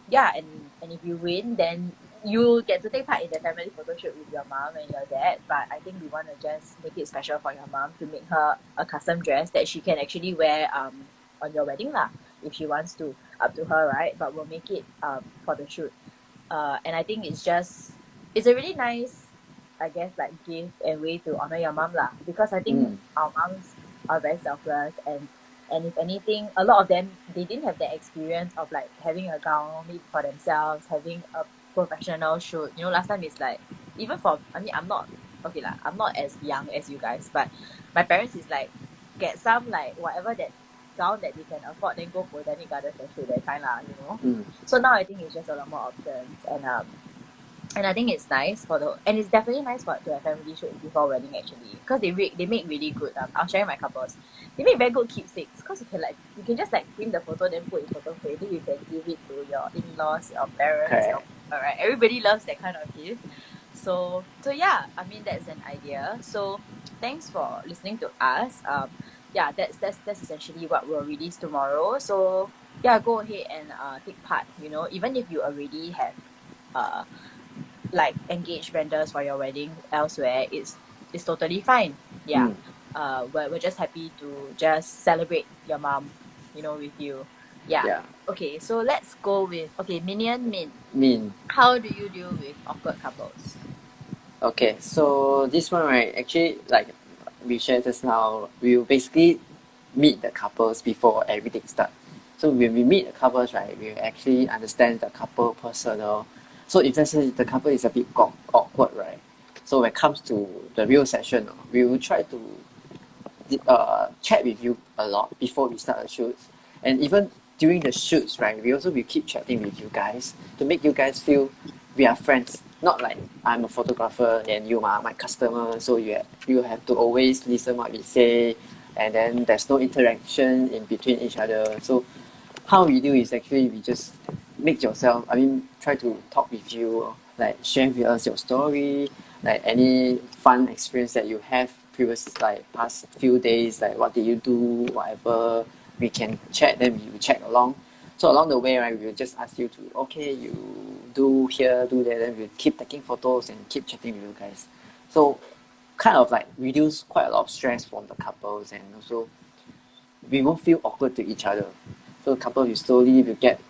Yeah, and if you win, then you get to take part in the family photo shoot with your mom and your dad. But I think we want to just make it special for your mom to make her a custom dress that she can actually wear on your wedding lah, if she wants to. Up to her, right? But we'll make it for the shoot. And I think it's a really nice, I guess, like gift and way to honor your mom lah. Because I think our moms are very selfless, and if anything, a lot of them, they didn't have the experience of like having a gown made for themselves, having a professional shoot. Last time it's like, even for, I mean, I'm not okay lah, I'm not as young as you guys, but my parents is like, get some like whatever that gown that they can afford, then go Botanic Gardens and shoot that kind lah. So now I think it's just a lot more options, and I think it's nice and it's definitely nice to have family shoot before wedding actually, because they make really good. I'll share my couples. They make very good keepsakes, because you can just like print the photo, then put in photo frame, then you can give it to your in-laws, your parents, Correct. alright. Everybody loves that kind of gift. So yeah, I mean that's an idea. So thanks for listening to us. Yeah, that's essentially what we'll release tomorrow. So yeah, go ahead and take part. Even if you already have like engage vendors for your wedding elsewhere, it's totally fine. Yeah. We're just happy to just celebrate your mom, with you. Yeah. Yeah. Okay, so let's go with Minion Min. Mean. How do you deal with awkward couples? Okay, so this one, right, actually, like we shared just now, we will basically meet the couples before everything starts. So when we meet the couples, right, we will actually understand the couple personal. So if let's say the couple is a bit awkward, right, so when it comes to the real session, we will try to chat with you a lot before we start the shoots. And even during the shoots, right, we also will keep chatting with you guys to make you guys feel we are friends. Not like I'm a photographer and you are my customer, so you have to always listen what we say, and then there's no interaction in between each other. So how we do is actually we just try to talk with you, like share with us your story, like any fun experience that you have previous, like past few days, like what did you do, whatever. We can chat, then we will chat along. So along the way, right, we'll just ask you to, okay, you do here, do there, then we'll keep taking photos and keep chatting with you guys. So kind of like reduce quite a lot of stress from the couples, and also we won't feel awkward to each other. So couple will slowly will get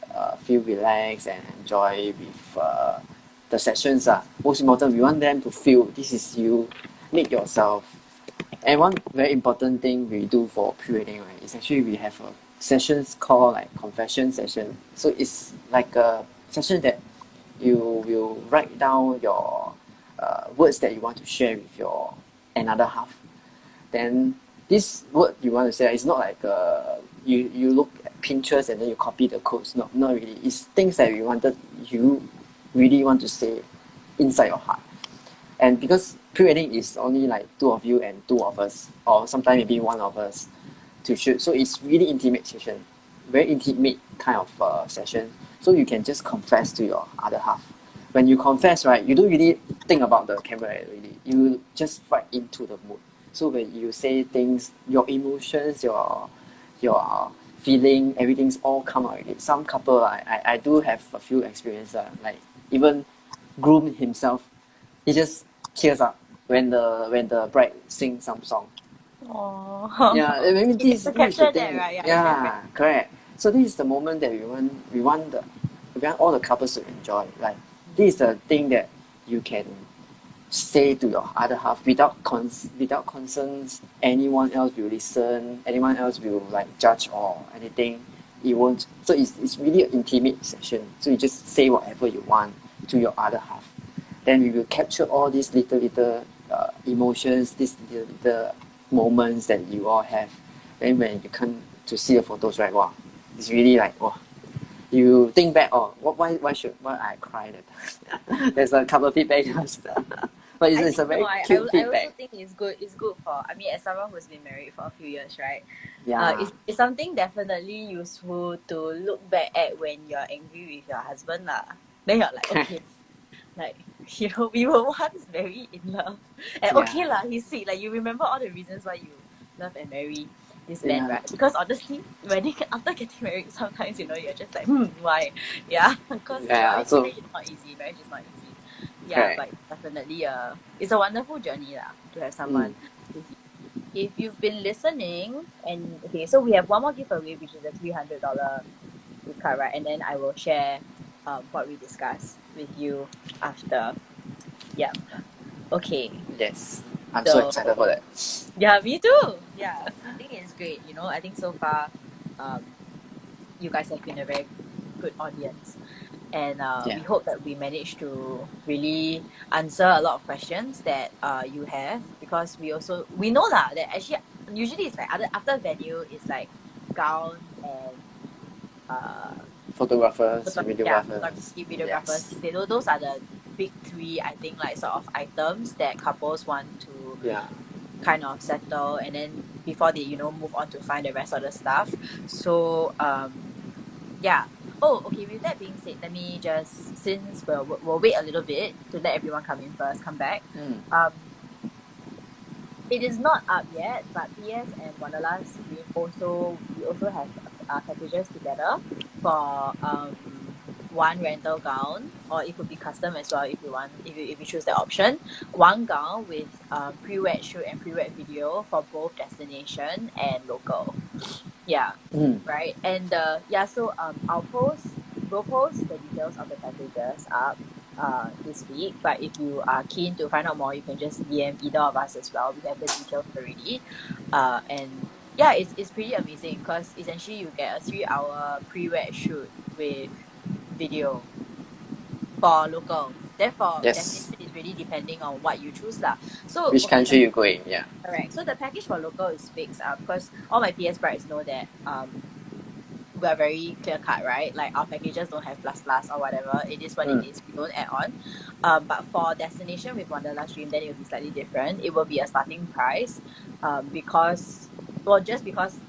feel relaxed and enjoy with the sessions. Most important, we want them to feel this is you, make yourself. And one very important thing we do for pre-wedding, right, is actually we have a sessions called like confession session. So it's like a session that you will write down your words that you want to share with your another half. Then this word you want to say is not like you look at Pinterest and then you copy the codes. No, not really. It's things that you really want to say inside your heart. And because pre-wedding is only like two of you and two of us, or sometimes maybe one of us to shoot. So it's really intimate session, very intimate kind of session. So you can just confess to your other half. When you confess, right, you don't really think about the camera already. You just right into the mood. So when you say things, your emotions, your feeling, everything's all come out already. Some couple, I do have a few experiences, like even groom himself, he just tears up when the bride sings some song. Oh. Yeah, maybe It's to this is the capture that, thing. right? Yeah, it's very Yeah, correct. So this is the moment that we want all the couples to enjoy. Like this is the thing that you can say to your other half without concerns. Anyone else will listen. Anyone else will like judge or anything. It won't. So it's really an intimate session. So you just say whatever you want to your other half. Then we will capture all these little emotions, these little moments that you all have. Then when you come to see the photos, right? Wow, it's really like wow. You think back, oh, why I cry that time? There's a couple of feedback, but it's a very I cute also feedback. think it's good. It's good for, I mean, as someone who's been married for a few years, right? Yeah, It's something definitely useful to look back at when you're angry with your husband, lah. Then you're like, okay, like, we were once very in love, and okay, yeah, lah, he's sweet. Like, you remember all the reasons why you love and marry this man, yeah, right? Because honestly, after getting married, sometimes you're just like, why? Yeah, because I yeah. mean, So marriage is not easy. Marriage is not easy. Yeah, correct. but definitely, it's a wonderful journey, lah, to have Mm. someone with you. If you've been listening, and okay, so we have one more giveaway, which is a $300 gift card, right? And then I will share what we discussed with you after. Yeah. Okay. Yes, I'm so So excited for that. yeah, me too. Yeah, I think it's great. I think so far, you guys have been a very good audience, and Yeah, we hope that we managed to really answer a lot of questions that you have, because we know that actually usually it's like after venue it's like gown and uh photographers, videographers. photography, videographers. Yes. Those are the big three, I think, like sort of items that couples want to Yeah. kind of settle, and then before they move on to find the rest of the stuff. So yeah. Oh, okay, with that being said, let me just, since we'll wait a little bit to let everyone come back. Mm. um it is not up yet, but PS and Wanderlust, we also have packages together for one rental gown, or it could be custom as well if you want, if you choose the option. One gown with pre-wed shoot and pre-wed video for both destination and local. Yeah, Mm. right. And so we'll post the details of the packages up this week. But if you are keen to find out more, you can just DM either of us as well. We have the details already. And yeah, it's pretty amazing, because essentially you get a 3 hour pre-wed shoot with video for local. Then for Yes. destination, it's really depending on what you choose lah. So Which okay, country you going? Yeah. correct. So the package for local is fixed, because all my PS brides know that we are very clear cut, right? Like, our packages don't have plus plus or whatever. It is what it Mm. is. We don't add on. But for destination with Wanderlust Dream, then it will be slightly different. It will be a starting price, just because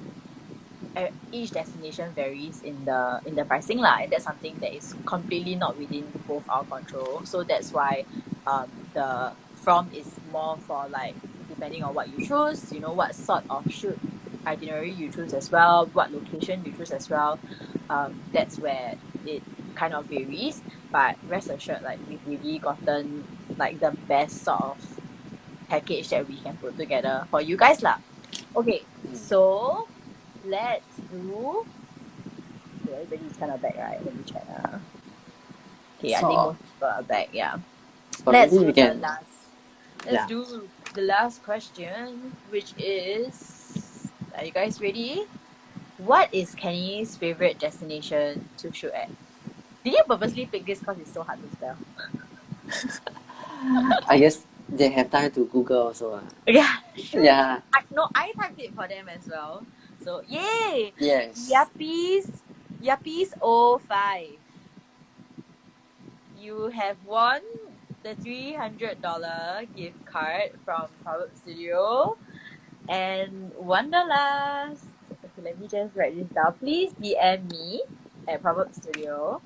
each destination varies in the pricing lah, and that's something that is completely not within both our control. So that's why the from is more for, like, depending on what you choose, what sort of shoot itinerary you choose as well, what location you choose as well. That's where it kind of varies. But rest assured, like we've really gotten like the best sort of package that we can put together for you guys lah. Okay, so let's do. Okay, everybody's kind of back, right? Let me check. Okay, I Sort think of. most people are back. Yeah. But Let's maybe do we the can. last. Let's Yeah. do the last question, which is: are you guys ready? What is Kenny's favorite destination to shoot at? Did you purposely pick this because it's so hard to spell? I guess they have time to Google also. Yeah, sure. Yeah. I typed it for them as well. So yay! Yes. Yuppies 05. You have won the $300 gift card from Proverbs Studio and Wanderlust. Okay, let me just write this down. Please DM me at Proverbs Studio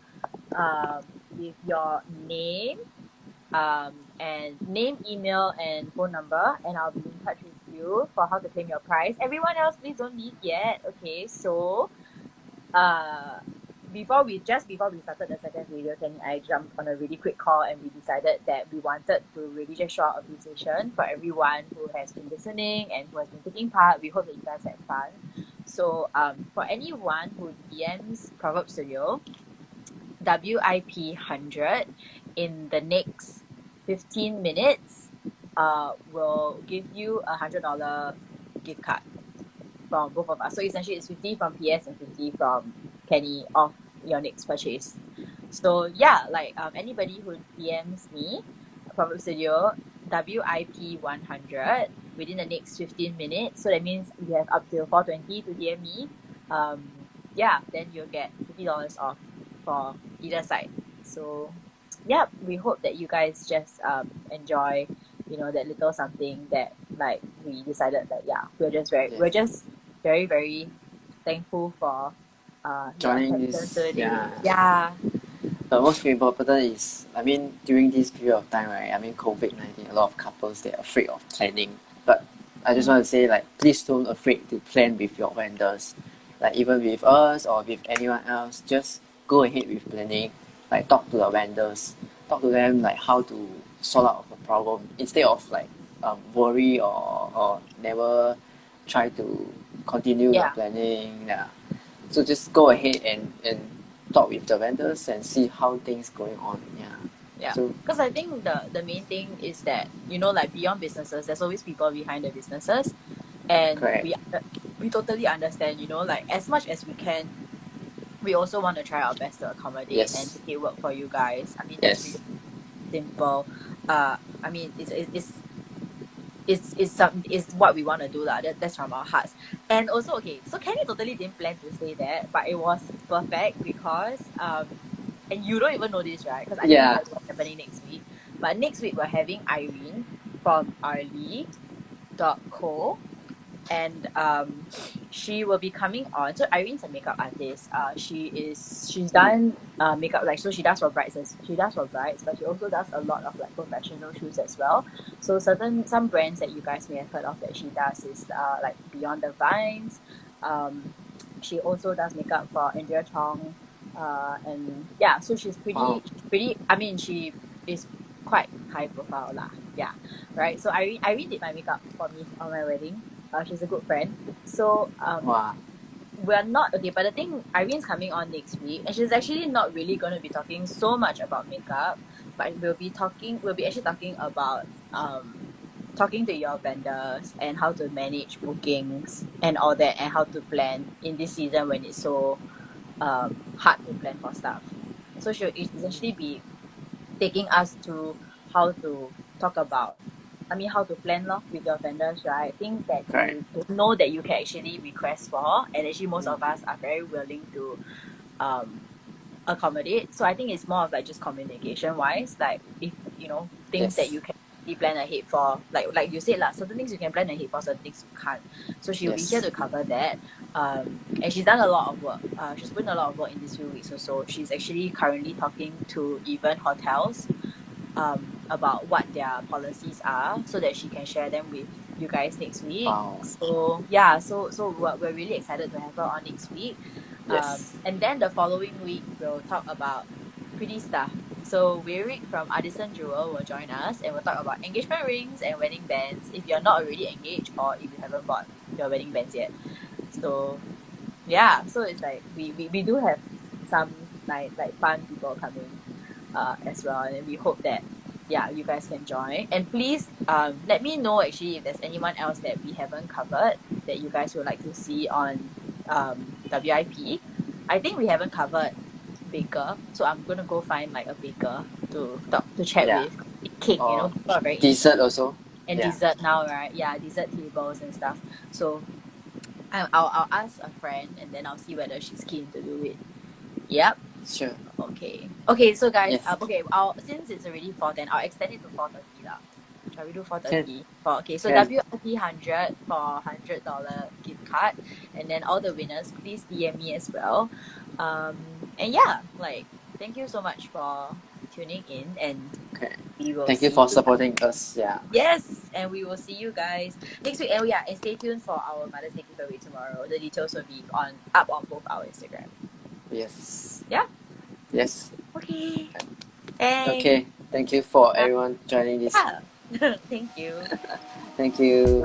with your name, and name, email, and phone number, and I'll be in touch with you for how to claim your prize. Everyone else, please don't leave yet. Okay, so before we started the second video, Kenny and I jumped on a really quick call and we decided that we wanted to really just show our appreciation for everyone who has been listening and who has been taking part. We hope that you guys had fun. So for anyone who DMs Proverb Studio WIP100 in the next 15 minutes, will give you $100 gift card from both of us. So essentially it's 50 from PS and 50 from Kenny off your next purchase. So yeah, like anybody who DMs me, Proverb Studio WIP100 within the next 15 minutes, so that means you have up till 4:20 to DM me, yeah, then you'll get $50 off for either side. So yeah, we hope that you guys just enjoy, that little something that like we decided that we're just very, very thankful for your Joining attention this. today. Yeah. Yeah. But most important is, I mean, during this period of time, right? I mean, COVID-19, a lot of couples, they're afraid of planning. But I just want to say, like, please don't afraid to plan with your vendors. Like, even with us or with anyone else, just go ahead with planning. Like, talk to the vendors. Talk to them, like, how to sort out a problem. Instead of, like, worry or never try to continue the Yeah. planning. Yeah. So just go ahead and talk with the vendors and see how things going on. Yeah, So because I think the main thing is that like beyond businesses, there's always people behind the businesses, and correct. we totally understand. Like as much as we can, we also want to try our best to accommodate and Yes. make it work for you guys. I mean, that's Yes. really simple. I mean, it's what we want to do lah. That's from our hearts. And also, okay, so Kenny totally didn't plan to say that, but it was perfect because and you don't even know this, right? Because I didn't Yeah. tell you what's happening next week. But next week we're having Irene from Arlie.co, and she will be coming on. So Irene's a makeup artist. She's done makeup, like, so she does for brides, but she also does a lot of like professional shoots as well. So some brands that you guys may have heard of that she does is like Beyond the Vines. She also does makeup for Andrea Chong, and yeah, so she's Wow. pretty. I mean, she is quite high profile lah. Yeah, right. So Irene did my makeup for me on my wedding. She's a good friend. So Wow. we're not okay, but the thing, Irene's coming on next week, and she's actually not really going to be talking so much about makeup, but we'll be actually talking about talking to your vendors and how to manage bookings and all that, and how to plan in this season when it's so hard to plan for stuff. So she'll essentially be taking us through how to talk about, how to plan with your vendors, right? Things that Correct. you don't know that you can actually request for, and actually most of us are very willing to accommodate. So I think it's more of like just communication wise, like if things that Yes. you can plan ahead for, like you said lah, certain things you can plan ahead for, certain things you can't. So she'll be here Yes. to cover that. And she's done a lot of work. She's put in a lot of work in these few weeks or so. She's actually currently talking to even hotels about what their policies are, so that she can share them with you guys next week. Wow. So yeah, so we're really excited to have her on next week. Yes. And then the following week we'll talk about pretty stuff. So Wirik from Artisan Jewel will join us and we'll talk about engagement rings and wedding bands if you're not already engaged or if you haven't bought your wedding bands yet. So yeah, so it's like we do have some like fun people coming as well, and we hope that yeah you guys can join. And please let me know actually if there's anyone else that we haven't covered that you guys would like to see on WIP. I think we haven't covered baker, so I'm gonna go find like a baker to talk to chat Yeah. with. Cake, you know, Or people are very into dessert cake also. and Yeah. dessert now, right? Yeah, dessert tables and stuff. So I'll ask a friend and then I'll see whether she's keen to do it. Yep. Sure. Okay. Okay. So guys, Yes. okay. I'll since it's already 4:10, I'll extend it to 4:30 lah. Shall we do Can. 4:30? Okay. So Can. WIP 100 for $100 gift card, and then all the winners, please DM me as well. And yeah, like thank you so much for tuning in, and Okay. we will Thank you see for you. supporting us. Yeah. Yes, and we will see you guys next week. And yeah, and stay tuned for our Mother's Day giveaway tomorrow. The details will be up on both our Instagram. Yes. Yeah. Yes. Okay. Thanks. Okay. Thank you for everyone joining this. Yeah. Thank you. Thank you.